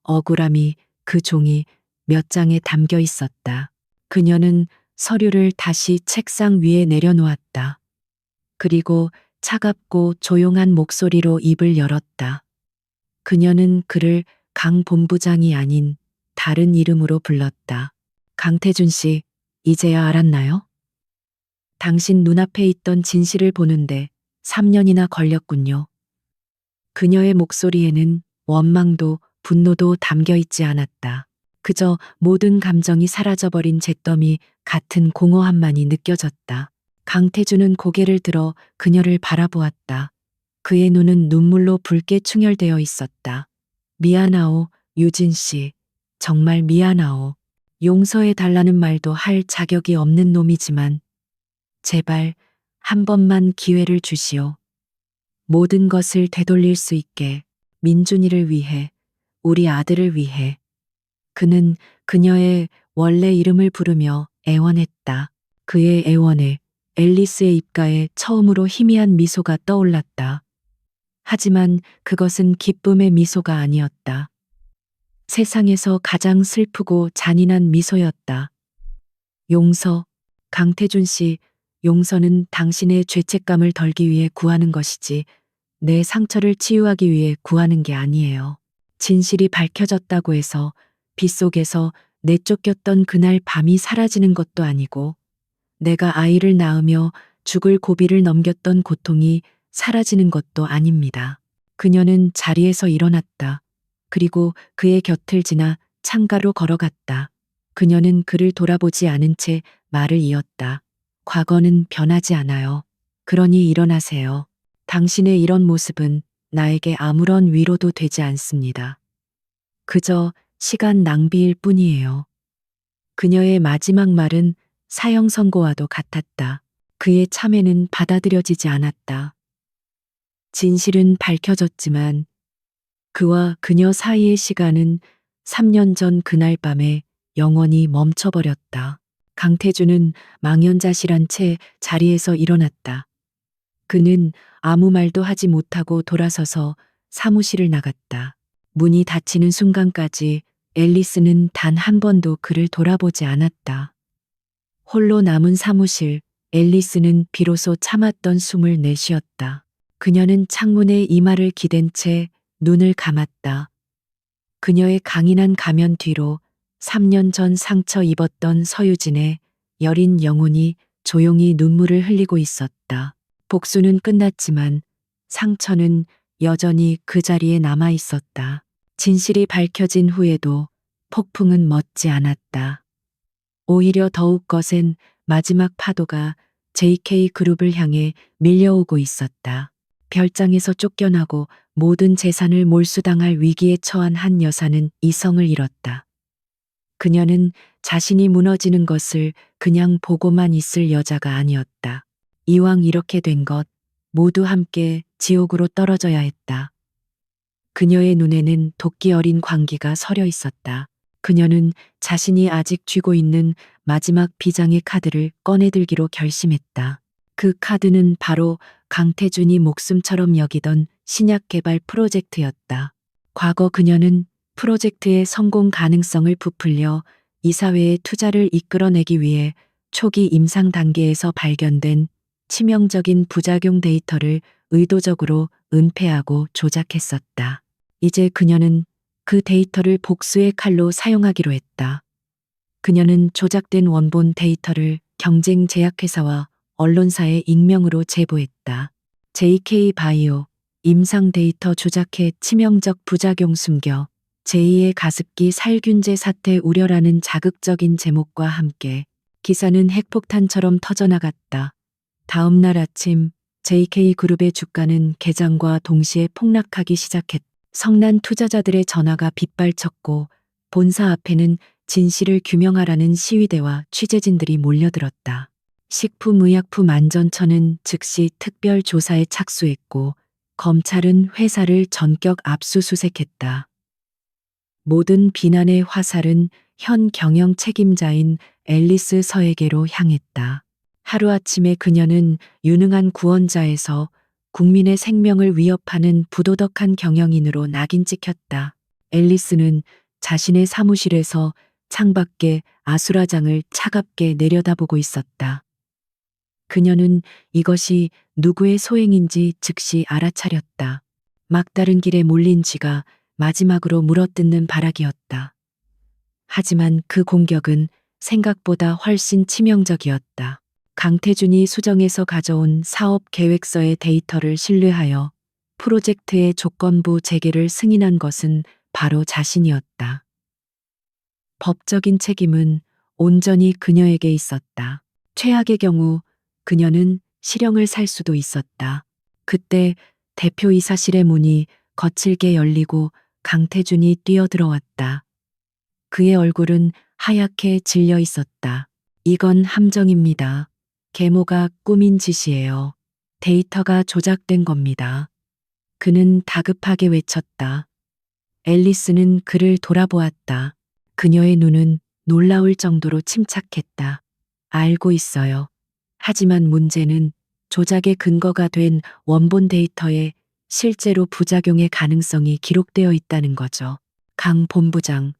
억울함이 그 종이 몇 장에 담겨 있었다. 그녀는 서류를 다시 책상 위에 내려놓았다. 그리고 차갑고 조용한 목소리로 입을 열었다. 그녀는 그를 강 본부장이 아닌 다른 이름으로 불렀다. 강태준 씨, 이제야 알았나요? 당신 눈앞에 있던 진실을 보는데 3년이나 걸렸군요. 그녀의 목소리에는 원망도 분노도 담겨 있지 않았다. 그저 모든 감정이 사라져버린 잿더미 같은 공허함만이 느껴졌다. 강태준은 고개를 들어 그녀를 바라보았다. 그의 눈은 눈물로 붉게 충혈되어 있었다. 미안하오, 유진 씨. 정말 미안하오. 용서해 달라는 말도 할 자격이 없는 놈이지만 제발 한 번만 기회를 주시오. 모든 것을 되돌릴 수 있게, 민준이를 위해, 우리 아들을 위해. 그는 그녀의 원래 이름을 부르며 애원했다. 그의 애원에 앨리스의 입가에 처음으로 희미한 미소가 떠올랐다. 하지만 그것은 기쁨의 미소가 아니었다. 세상에서 가장 슬프고 잔인한 미소였다. 용서, 강태준 씨, 용서는 당신의 죄책감을 덜기 위해 구하는 것이지 내 상처를 치유하기 위해 구하는 게 아니에요. 진실이 밝혀졌다고 해서 빗속에서 내쫓겼던 그날 밤이 사라지는 것도 아니고 내가 아이를 낳으며 죽을 고비를 넘겼던 고통이 사라지는 것도 아닙니다. 그녀는 자리에서 일어났다. 그리고 그의 곁을 지나 창가로 걸어갔다. 그녀는 그를 돌아보지 않은 채 말을 이었다. 과거는 변하지 않아요. 그러니 일어나세요. 당신의 이런 모습은 나에게 아무런 위로도 되지 않습니다. 그저 시간 낭비일 뿐이에요. 그녀의 마지막 말은 사형 선고와도 같았다. 그의 참회는 받아들여지지 않았다. 진실은 밝혀졌지만 그와 그녀 사이의 시간은 3년 전 그날 밤에 영원히 멈춰버렸다. 강태주는 망연자실한 채 자리에서 일어났다. 그는 아무 말도 하지 못하고 돌아서서 사무실을 나갔다. 문이 닫히는 순간까지 앨리스는 단 한 번도 그를 돌아보지 않았다. 홀로 남은 사무실, 앨리스는 비로소 참았던 숨을 내쉬었다. 그녀는 창문에 이마를 기댄 채 눈을 감았다. 그녀의 강인한 가면 뒤로 3년 전 상처 입었던 서유진의 여린 영혼이 조용히 눈물을 흘리고 있었다. 복수는 끝났지만 상처는 여전히 그 자리에 남아 있었다. 진실이 밝혀진 후에도 폭풍은 멎지 않았다. 오히려 더욱 거센 마지막 파도가 JK 그룹을 향해 밀려오고 있었다. 별장에서 쫓겨나고 모든 재산을 몰수당할 위기에 처한 한 여사는 이성을 잃었다. 그녀는 자신이 무너지는 것을 그냥 보고만 있을 여자가 아니었다. 이왕 이렇게 된 것, 모두 함께 지옥으로 떨어져야 했다. 그녀의 눈에는 도끼 어린 광기가 서려 있었다. 그녀는 자신이 아직 쥐고 있는 마지막 비장의 카드를 꺼내들기로 결심했다. 그 카드는 바로 강태준이 목숨처럼 여기던 신약 개발 프로젝트였다. 과거 그녀는 프로젝트의 성공 가능성을 부풀려 이사회의 투자를 이끌어내기 위해 초기 임상 단계에서 발견된 치명적인 부작용 데이터를 의도적으로 은폐하고 조작했었다. 이제 그녀는 그 데이터를 복수의 칼로 사용하기로 했다. 그녀는 조작된 원본 데이터를 경쟁 제약회사와 언론사에 익명으로 제보했다. JK 바이오, 임상 데이터 조작해 치명적 부작용 숨겨, 제2의 가습기 살균제 사태 우려라는 자극적인 제목과 함께 기사는 핵폭탄처럼 터져나갔다. 다음 날 아침 JK그룹의 주가는 개장과 동시에 폭락하기 시작했다. 성난 투자자들의 전화가 빗발쳤고 본사 앞에는 진실을 규명하라는 시위대와 취재진들이 몰려들었다. 식품의약품안전처는 즉시 특별 조사에 착수했고 검찰은 회사를 전격 압수수색했다. 모든 비난의 화살은 현 경영 책임자인 앨리스 서에게로 향했다. 하루아침에 그녀는 유능한 구원자에서 국민의 생명을 위협하는 부도덕한 경영인으로 낙인 찍혔다. 앨리스는 자신의 사무실에서 창밖에 아수라장을 차갑게 내려다보고 있었다. 그녀는 이것이 누구의 소행인지 즉시 알아차렸다. 막다른 길에 몰린 쥐가 마지막으로 물어뜯는 발악이었다. 하지만 그 공격은 생각보다 훨씬 치명적이었다. 강태준이 수정에서 가져온 사업 계획서의 데이터를 신뢰하여 프로젝트의 조건부 재개를 승인한 것은 바로 자신이었다. 법적인 책임은 온전히 그녀에게 있었다. 최악의 경우 그녀는 실형을 살 수도 있었다. 그때 대표이사실의 문이 거칠게 열리고 강태준이 뛰어들어왔다. 그의 얼굴은 하얗게 질려 있었다. 이건 함정입니다. 계모가 꾸민 짓이에요. 데이터가 조작된 겁니다. 그는 다급하게 외쳤다. 앨리스는 그를 돌아보았다. 그녀의 눈은 놀라울 정도로 침착했다. 알고 있어요. 하지만 문제는 조작의 근거가 된 원본 데이터에 실제로 부작용의 가능성이 기록되어 있다는 거죠. 강 본부장,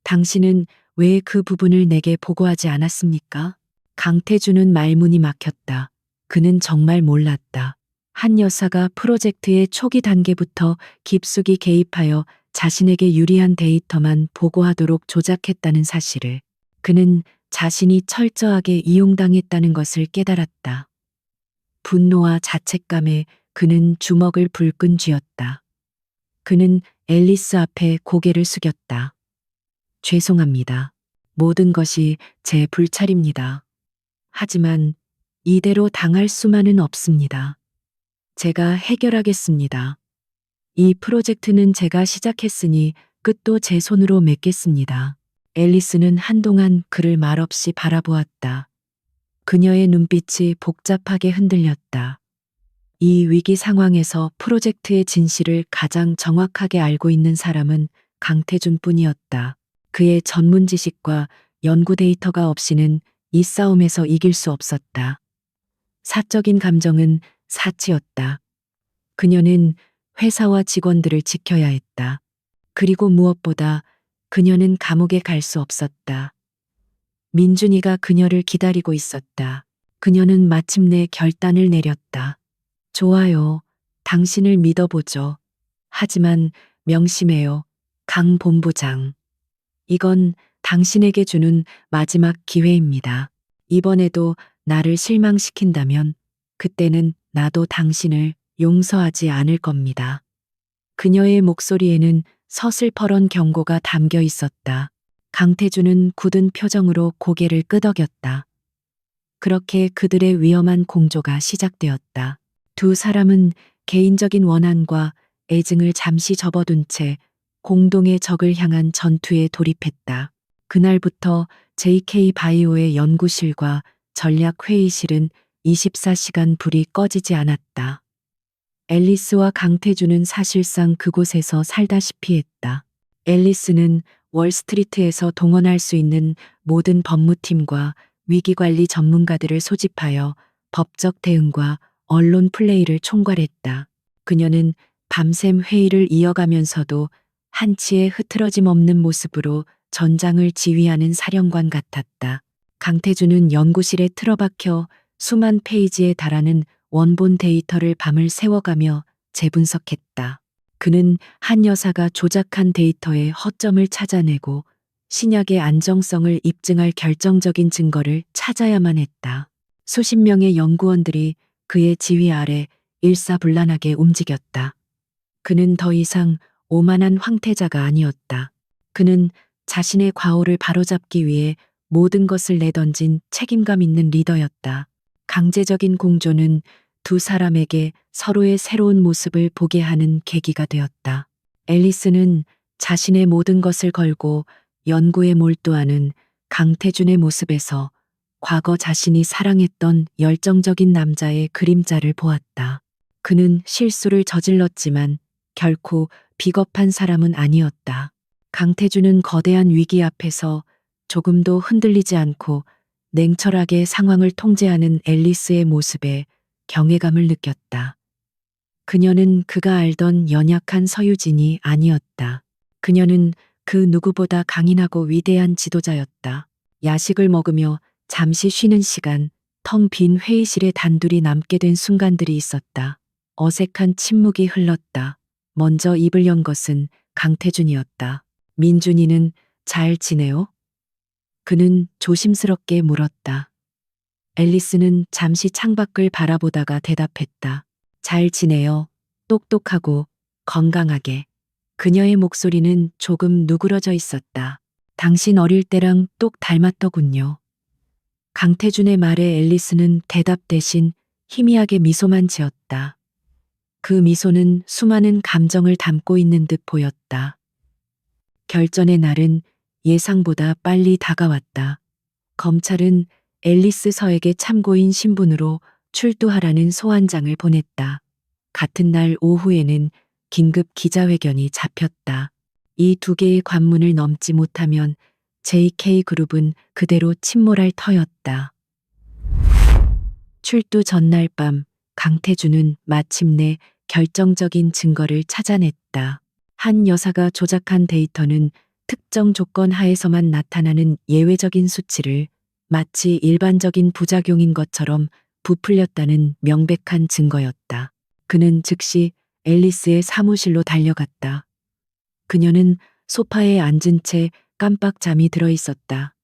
당신은 왜 그 부분을 내게 보고하지 않았습니까? 강태준은 말문이 막혔다. 그는 정말 몰랐다. 한 여사가 프로젝트의 초기 단계부터 깊숙이 개입하여 자신에게 유리한 데이터만 보고하도록 조작했다는 사실을. 그는 자신이 철저하게 이용당했다는 것을 깨달았다. 분노와 자책감에 그는 주먹을 불끈 쥐었다. 그는 앨리스 앞에 고개를 숙였다. 죄송합니다. 모든 것이 제 불찰입니다. 하지만 이대로 당할 수만은 없습니다. 제가 해결하겠습니다. 이 프로젝트는 제가 시작했으니 끝도 제 손으로 맺겠습니다. 앨리스는 한동안 그를 말없이 바라보았다. 그녀의 눈빛이 복잡하게 흔들렸다. 이 위기 상황에서 프로젝트의 진실을 가장 정확하게 알고 있는 사람은 강태준 뿐이었다. 그의 전문 지식과 연구 데이터가 없이는 이 싸움에서 이길 수 없었다. 사적인 감정은 사치였다. 그녀는 회사와 직원들을 지켜야 했다. 그리고 무엇보다 그녀는 감옥에 갈 수 없었다. 민준이가 그녀를 기다리고 있었다. 그녀는 마침내 결단을 내렸다. 좋아요. 당신을 믿어보죠. 하지만 명심해요. 강 본부장. 이건 당신에게 주는 마지막 기회입니다. 이번에도 나를 실망시킨다면 그때는 나도 당신을 용서하지 않을 겁니다. 그녀의 목소리에는 서슬퍼런 경고가 담겨 있었다. 강태준은 굳은 표정으로 고개를 끄덕였다. 그렇게 그들의 위험한 공조가 시작되었다. 두 사람은 개인적인 원한과 애증을 잠시 접어둔 채 공동의 적을 향한 전투에 돌입했다. 그날부터 JK 바이오의 연구실과 전략회의실은 24시간 불이 꺼지지 않았다. 앨리스와 강태준은 사실상 그곳에서 살다시피 했다. 앨리스는 월스트리트에서 동원할 수 있는 모든 법무팀과 위기관리 전문가들을 소집하여 법적 대응과 언론 플레이를 총괄했다. 그녀는 밤샘 회의를 이어가면서도 한치의 흐트러짐 없는 모습으로 전장을 지휘하는 사령관 같았다. 강태준은 연구실에 틀어박혀 수만 페이지에 달하는 원본 데이터를 밤을 새워가며 재분석했다. 그는 한 여사가 조작한 데이터의 허점을 찾아내고 신약의 안정성을 입증할 결정적인 증거를 찾아야만 했다. 수십 명의 연구원들이 그의 지휘 아래 일사불란하게 움직였다. 그는 더 이상 오만한 황태자가 아니었다. 그는 자신의 과오를 바로잡기 위해 모든 것을 내던진 책임감 있는 리더였다. 강제적인 공조는 두 사람에게 서로의 새로운 모습을 보게 하는 계기가 되었다. 앨리스는 자신의 모든 것을 걸고 연구에 몰두하는 강태준의 모습에서 과거 자신이 사랑했던 열정적인 남자의 그림자를 보았다. 그는 실수를 저질렀지만 결코 비겁한 사람은 아니었다. 강태준은 거대한 위기 앞에서 조금도 흔들리지 않고 냉철하게 상황을 통제하는 앨리스의 모습에 경외감을 느꼈다. 그녀는 그가 알던 연약한 서유진이 아니었다. 그녀는 그 누구보다 강인하고 위대한 지도자였다. 야식을 먹으며 잠시 쉬는 시간, 텅 빈 회의실에 단둘이 남게 된 순간들이 있었다. 어색한 침묵이 흘렀다. 먼저 입을 연 것은 강태준이었다. 민준이는 잘 지내요? 그는 조심스럽게 물었다. 앨리스는 잠시 창밖을 바라보다가 대답했다. 잘 지내요. 똑똑하고 건강하게. 그녀의 목소리는 조금 누그러져 있었다. 당신 어릴 때랑 똑 닮았더군요. 강태준의 말에 앨리스는 대답 대신 희미하게 미소만 지었다. 그 미소는 수많은 감정을 담고 있는 듯 보였다. 결전의 날은 예상보다 빨리 다가왔다. 검찰은 앨리스 서에게 참고인 신분으로 출두하라는 소환장을 보냈다. 같은 날 오후에는 긴급 기자회견이 잡혔다. 이 두 개의 관문을 넘지 못하면 JK그룹은 그대로 침몰할 터였다. 출두 전날 밤 강태준은 마침내 결정적인 증거를 찾아냈다. 한 여사가 조작한 데이터는 특정 조건 하에서만 나타나는 예외적인 수치를 마치 일반적인 부작용인 것처럼 부풀렸다는 명백한 증거였다. 그는 즉시 앨리스의 사무실로 달려갔다. 그녀는 소파에 앉은 채 깜빡 잠이 들어 있었다.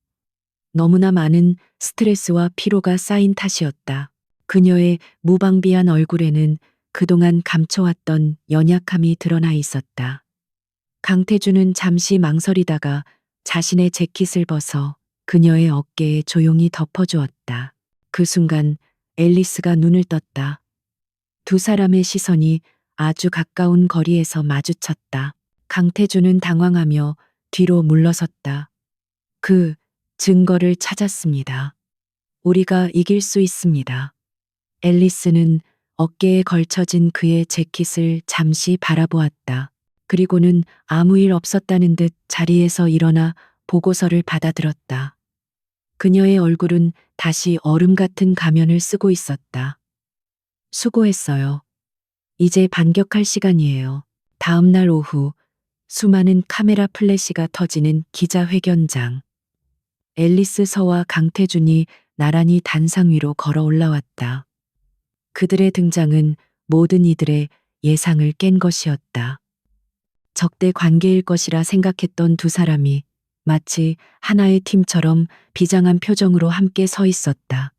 너무나 많은 스트레스와 피로가 쌓인 탓이었다. 그녀의 무방비한 얼굴에는 그동안 감춰왔던 연약함이 드러나 있었다. 강태준은 잠시 망설이다가 자신의 재킷을 벗어 그녀의 어깨에 조용히 덮어주었다. 그 순간 앨리스가 눈을 떴다. 두 사람의 시선이 아주 가까운 거리에서 마주쳤다. 강태준은 당황하며 뒤로 물러섰다. 그 증거를 찾았습니다. 우리가 이길 수 있습니다. 앨리스는 어깨에 걸쳐진 그의 재킷을 잠시 바라보았다. 그리고는 아무 일 없었다는 듯 자리에서 일어나 보고서를 받아들었다. 그녀의 얼굴은 다시 얼음 같은 가면을 쓰고 있었다. 수고했어요. 이제 반격할 시간이에요. 다음 날 오후 수많은 카메라 플래시가 터지는 기자회견장. 앨리스 서와 강태준이 나란히 단상 위로 걸어 올라왔다. 그들의 등장은 모든 이들의 예상을 깬 것이었다. 적대 관계일 것이라 생각했던 두 사람이 마치 하나의 팀처럼 비장한 표정으로 함께 서 있었다.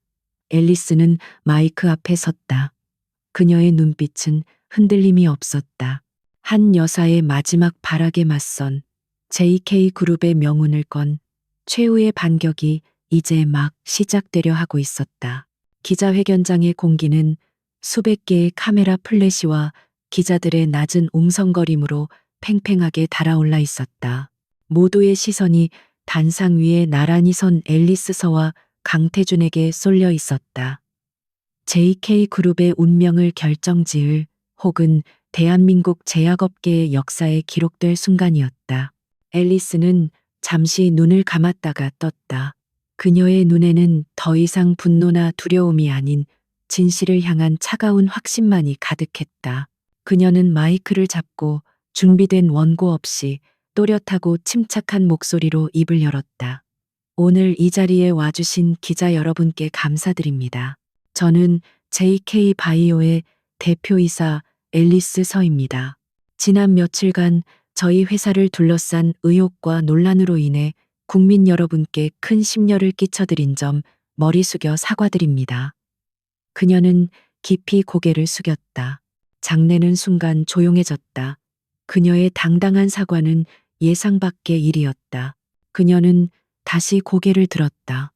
앨리스는 마이크 앞에 섰다. 그녀의 눈빛은 흔들림이 없었다. 한 여사의 마지막 발악에 맞선 JK그룹의 명운을 건 최후의 반격이 이제 막 시작되려 하고 있었다. 기자회견장의 공기는 수백 개의 카메라 플래시와 기자들의 낮은 웅성거림으로 팽팽하게 달아올라 있었다. 모두의 시선이 단상 위에 나란히 선 앨리스 서와 강태준에게 쏠려 있었다. JK그룹의 운명을 결정지을 혹은 대한민국 제약업계의 역사에 기록될 순간이었다. 앨리스는 잠시 눈을 감았다가 떴다. 그녀의 눈에는 더 이상 분노나 두려움이 아닌 진실을 향한 차가운 확신만이 가득했다. 그녀는 마이크를 잡고 준비된 원고 없이 또렷하고 침착한 목소리로 입을 열었다. 오늘 이 자리에 와주신 기자 여러분께 감사드립니다. 저는 JK바이오의 대표이사 앨리스 서입니다. 지난 며칠간 저희 회사를 둘러싼 의혹과 논란으로 인해 국민 여러분께 큰 심려를 끼쳐드린 점 머리 숙여 사과드립니다. 그녀는 깊이 고개를 숙였다. 장내는 순간 조용해졌다. 그녀의 당당한 사과는 예상 밖의 일이었다. 그녀는 다시 고개를 들었다.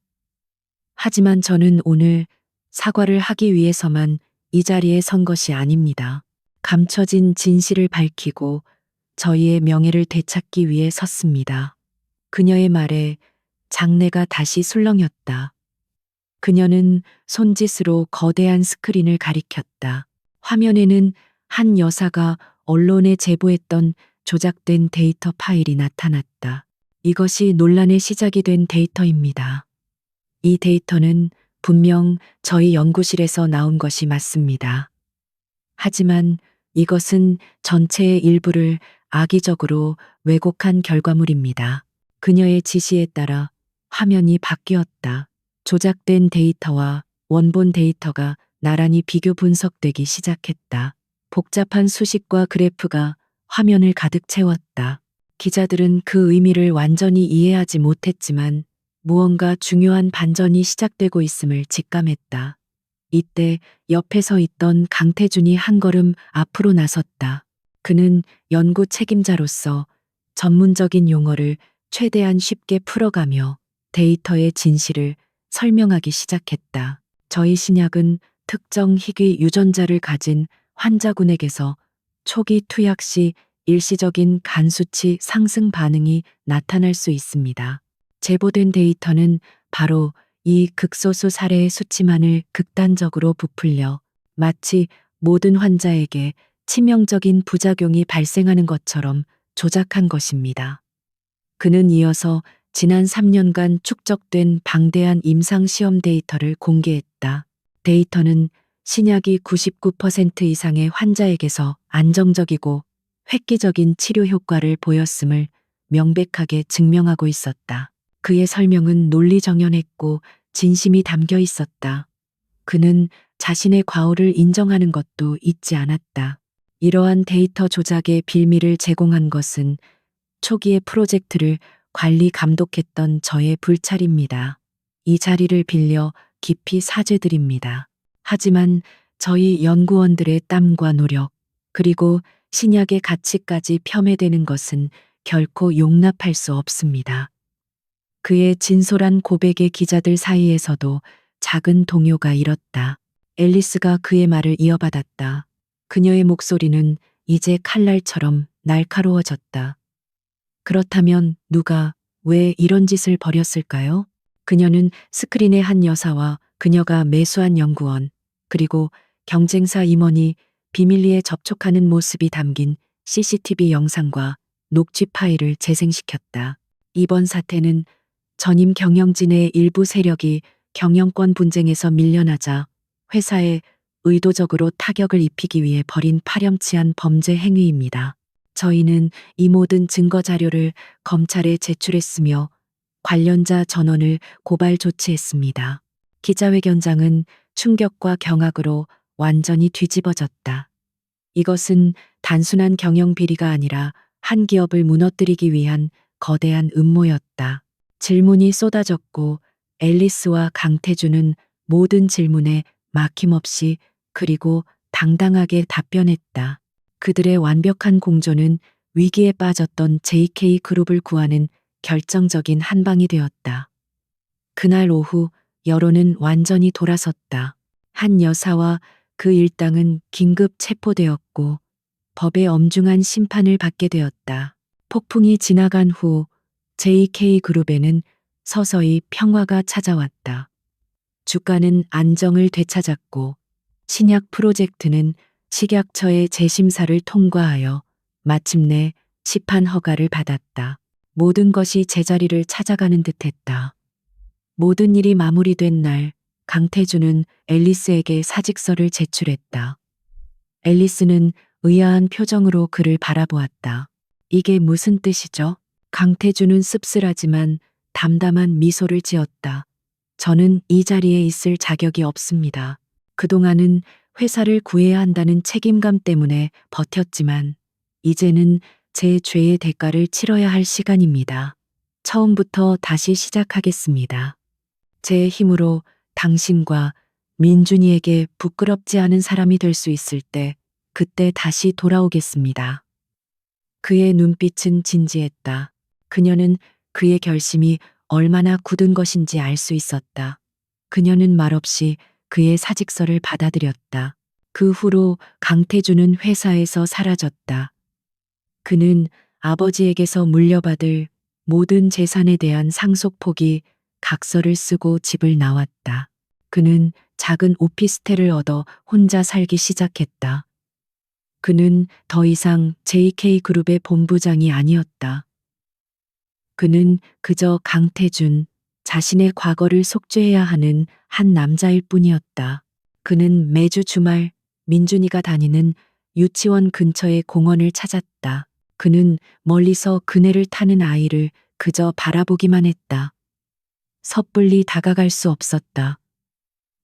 하지만 저는 오늘 사과를 하기 위해서만 이 자리에 선 것이 아닙니다. 감춰진 진실을 밝히고 저희의 명예를 되찾기 위해 섰습니다. 그녀의 말에 장내가 다시 술렁였다. 그녀는 손짓으로 거대한 스크린을 가리켰다. 화면에는 한 여사가 언론에 제보했던 조작된 데이터 파일이 나타났다. 이것이 논란의 시작이 된 데이터입니다. 이 데이터는 분명 저희 연구실에서 나온 것이 맞습니다. 하지만 이것은 전체의 일부를 악의적으로 왜곡한 결과물입니다. 그녀의 지시에 따라 화면이 바뀌었다. 조작된 데이터와 원본 데이터가 나란히 비교 분석되기 시작했다. 복잡한 수식과 그래프가 화면을 가득 채웠다. 기자들은 그 의미를 완전히 이해하지 못했지만 무언가 중요한 반전이 시작되고 있음을 직감했다. 이때 옆에 서 있던 강태준이 한 걸음 앞으로 나섰다. 그는 연구 책임자로서 전문적인 용어를 최대한 쉽게 풀어가며 데이터의 진실을 설명하기 시작했다. 저희 신약은 특정 희귀 유전자를 가진 환자군에게서 초기 투약 시 일시적인 간 수치 상승 반응이 나타날 수 있습니다. 제보된 데이터는 바로 이 극소수 사례의 수치만을 극단적으로 부풀려 마치 모든 환자에게 치명적인 부작용이 발생하는 것처럼 조작한 것입니다. 그는 이어서 지난 3년간 축적된 방대한 임상시험 데이터를 공개했다. 데이터는 신약이 99% 이상의 환자에게서 안정적이고 획기적인 치료 효과를 보였음을 명백하게 증명하고 있었다. 그의 설명은 논리정연했고 진심이 담겨 있었다. 그는 자신의 과오를 인정하는 것도 잊지 않았다. 이러한 데이터 조작의 빌미를 제공한 것은 초기의 프로젝트를 관리 감독했던 저의 불찰입니다. 이 자리를 빌려 깊이 사죄드립니다. 하지만 저희 연구원들의 땀과 노력, 그리고 신약의 가치까지 폄훼되는 것은 결코 용납할 수 없습니다. 그의 진솔한 고백에 기자들 사이에서도 작은 동요가 일었다. 앨리스가 그의 말을 이어받았다. 그녀의 목소리는 이제 칼날처럼 날카로워졌다. 그렇다면 누가, 왜 이런 짓을 벌였을까요? 그녀는 스크린의 한 여사와 그녀가 매수한 연구원, 그리고 경쟁사 임원이 비밀리에 접촉하는 모습이 담긴 CCTV 영상과 녹취 파일을 재생시켰다. 이번 사태는 전임 경영진의 일부 세력이 경영권 분쟁에서 밀려나자 회사에 의도적으로 타격을 입히기 위해 벌인 파렴치한 범죄 행위입니다. 저희는 이 모든 증거 자료를 검찰에 제출했으며 관련자 전원을 고발 조치했습니다. 기자회견장은 충격과 경악으로 완전히 뒤집어졌다. 이것은 단순한 경영 비리가 아니라 한 기업을 무너뜨리기 위한 거대한 음모였다. 질문이 쏟아졌고 앨리스와 강태주는 모든 질문에 막힘없이 그리고 당당하게 답변했다. 그들의 완벽한 공조는 위기에 빠졌던 JK 그룹을 구하는 결정적인 한 방이 되었다. 그날 오후 여론은 완전히 돌아섰다. 한 여사와 그 일당은 긴급 체포되었고 법의 엄중한 심판을 받게 되었다. 폭풍이 지나간 후 JK 그룹에는 서서히 평화가 찾아왔다. 주가는 안정을 되찾았고 신약 프로젝트는 식약처의 재심사를 통과하여 마침내 시판 허가를 받았다. 모든 것이 제자리를 찾아가는 듯했다. 모든 일이 마무리된 날 강태주는 앨리스에게 사직서를 제출했다. 앨리스는 의아한 표정으로 그를 바라보았다. 이게 무슨 뜻이죠? 강태주는 씁쓸하지만 담담한 미소를 지었다. 저는 이 자리에 있을 자격이 없습니다. 그동안은 회사를 구해야 한다는 책임감 때문에 버텼지만 이제는 제 죄의 대가를 치러야 할 시간입니다. 처음부터 다시 시작하겠습니다. 제 힘으로 당신과 민준이에게 부끄럽지 않은 사람이 될 수 있을 때 그때 다시 돌아오겠습니다. 그의 눈빛은 진지했다. 그녀는 그의 결심이 얼마나 굳은 것인지 알 수 있었다. 그녀는 말없이 그의 사직서를 받아들였다. 그 후로 강태주는 회사에서 사라졌다. 그는 아버지에게서 물려받을 모든 재산에 대한 상속 포기 각서를 쓰고 집을 나왔다. 그는 작은 오피스텔을 얻어 혼자 살기 시작했다. 그는 더 이상 JK그룹의 본부장이 아니었다. 그는 그저 강태준, 자신의 과거를 속죄해야 하는 한 남자일 뿐이었다. 그는 매주 주말 민준이가 다니는 유치원 근처의 공원을 찾았다. 그는 멀리서 그네를 타는 아이를 그저 바라보기만 했다. 섣불리 다가갈 수 없었다.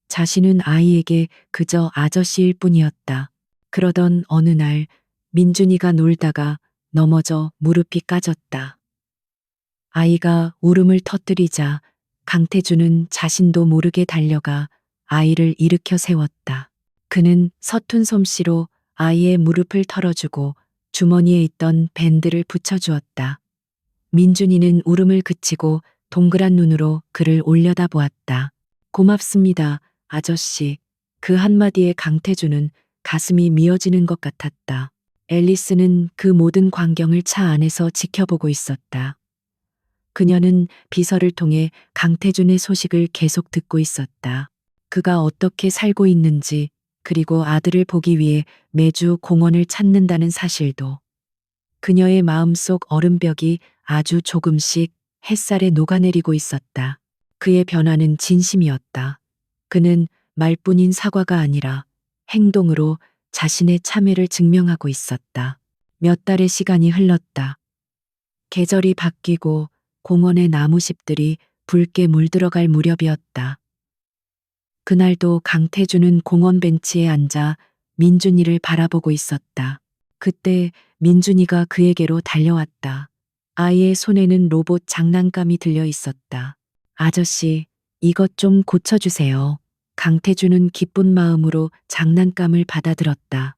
자신은 아이에게 그저 아저씨일 뿐이었다. 그러던 어느 날 민준이가 놀다가 넘어져 무릎이 까졌다. 아이가 울음을 터뜨리자 강태주는 자신도 모르게 달려가 아이를 일으켜 세웠다. 그는 서툰 솜씨로 아이의 무릎을 털어주고 주머니에 있던 밴드를 붙여주었다. 민준이는 울음을 그치고 동그란 눈으로 그를 올려다보았다. 고맙습니다, 아저씨. 그 한마디에 강태주는 가슴이 미어지는 것 같았다. 앨리스는 그 모든 광경을 차 안에서 지켜보고 있었다. 그녀는 비서를 통해 강태준의 소식을 계속 듣고 있었다. 그가 어떻게 살고 있는지, 그리고 아들을 보기 위해 매주 공원을 찾는다는 사실도. 그녀의 마음속 얼음벽이 아주 조금씩 햇살에 녹아내리고 있었다. 그의 변화는 진심이었다. 그는 말뿐인 사과가 아니라 행동으로 자신의 참회를 증명하고 있었다. 몇 달의 시간이 흘렀다. 계절이 바뀌고 공원의 나무잎들이 붉게 물들어갈 무렵이었다. 그날도 강태주는 공원 벤치에 앉아 민준이를 바라보고 있었다. 그때 민준이가 그에게로 달려왔다. 아이의 손에는 로봇 장난감이 들려 있었다. 아저씨, 이것 좀 고쳐주세요. 강태주는 기쁜 마음으로 장난감을 받아들었다.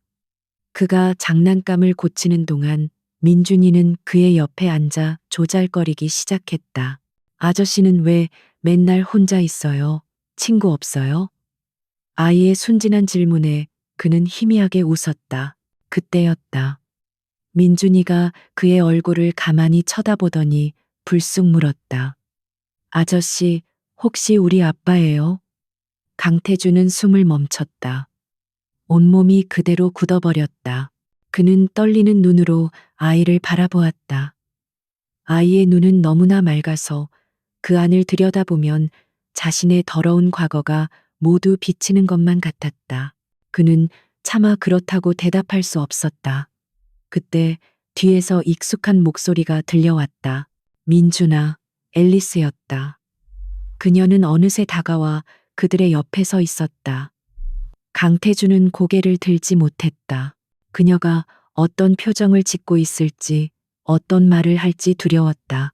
그가 장난감을 고치는 동안 민준이는 그의 옆에 앉아 조잘거리기 시작했다. 아저씨는 왜 맨날 혼자 있어요? 친구 없어요? 아이의 순진한 질문에 그는 희미하게 웃었다. 그때였다. 민준이가 그의 얼굴을 가만히 쳐다보더니 불쑥 물었다. 아저씨, 혹시 우리 아빠예요? 강태주는 숨을 멈췄다. 온몸이 그대로 굳어버렸다. 그는 떨리는 눈으로 아이를 바라보았다. 아이의 눈은 너무나 맑아서 그 안을 들여다보면 자신의 더러운 과거가 모두 비치는 것만 같았다. 그는 차마 그렇다고 대답할 수 없었다. 그때 뒤에서 익숙한 목소리가 들려왔다. 민준아, 앨리스였다. 그녀는 어느새 다가와 그들의 옆에 서 있었다. 강태주는 고개를 들지 못했다. 그녀가 어떤 표정을 짓고 있을지, 어떤 말을 할지 두려웠다.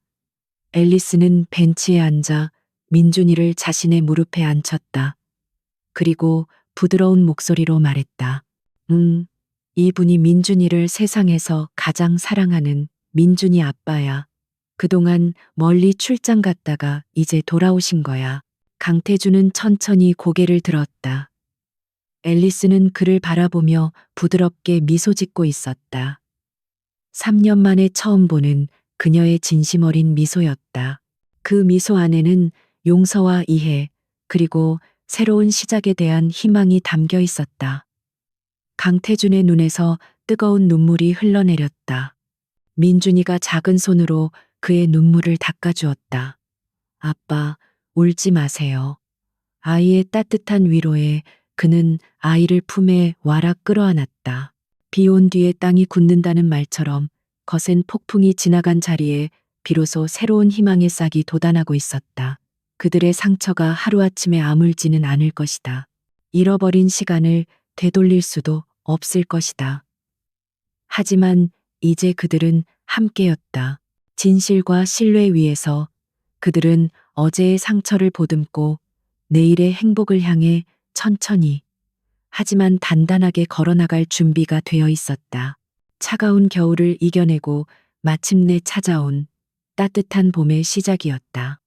앨리스는 벤치에 앉아 민준이를 자신의 무릎에 앉혔다. 그리고 부드러운 목소리로 말했다. 이분이 민준이를 세상에서 가장 사랑하는 민준이 아빠야. 그동안 멀리 출장 갔다가 이제 돌아오신 거야. 강태주는 천천히 고개를 들었다. 앨리스는 그를 바라보며 부드럽게 미소 짓고 있었다. 3년 만에 처음 보는 그녀의 진심 어린 미소였다. 그 미소 안에는 용서와 이해, 그리고 새로운 시작에 대한 희망이 담겨 있었다. 강태준의 눈에서 뜨거운 눈물이 흘러내렸다. 민준이가 작은 손으로 그의 눈물을 닦아주었다. 아빠, 울지 마세요. 아이의 따뜻한 위로에 그는 아이를 품에 와락 끌어안았다. 비 온 뒤에 땅이 굳는다는 말처럼 거센 폭풍이 지나간 자리에 비로소 새로운 희망의 싹이 돋아나고 있었다. 그들의 상처가 하루아침에 아물지는 않을 것이다. 잃어버린 시간을 되돌릴 수도 없을 것이다. 하지만 이제 그들은 함께였다. 진실과 신뢰 위에서 그들은 어제의 상처를 보듬고 내일의 행복을 향해 천천히 하지만 단단하게 걸어나갈 준비가 되어 있었다. 차가운 겨울을 이겨내고 마침내 찾아온 따뜻한 봄의 시작이었다.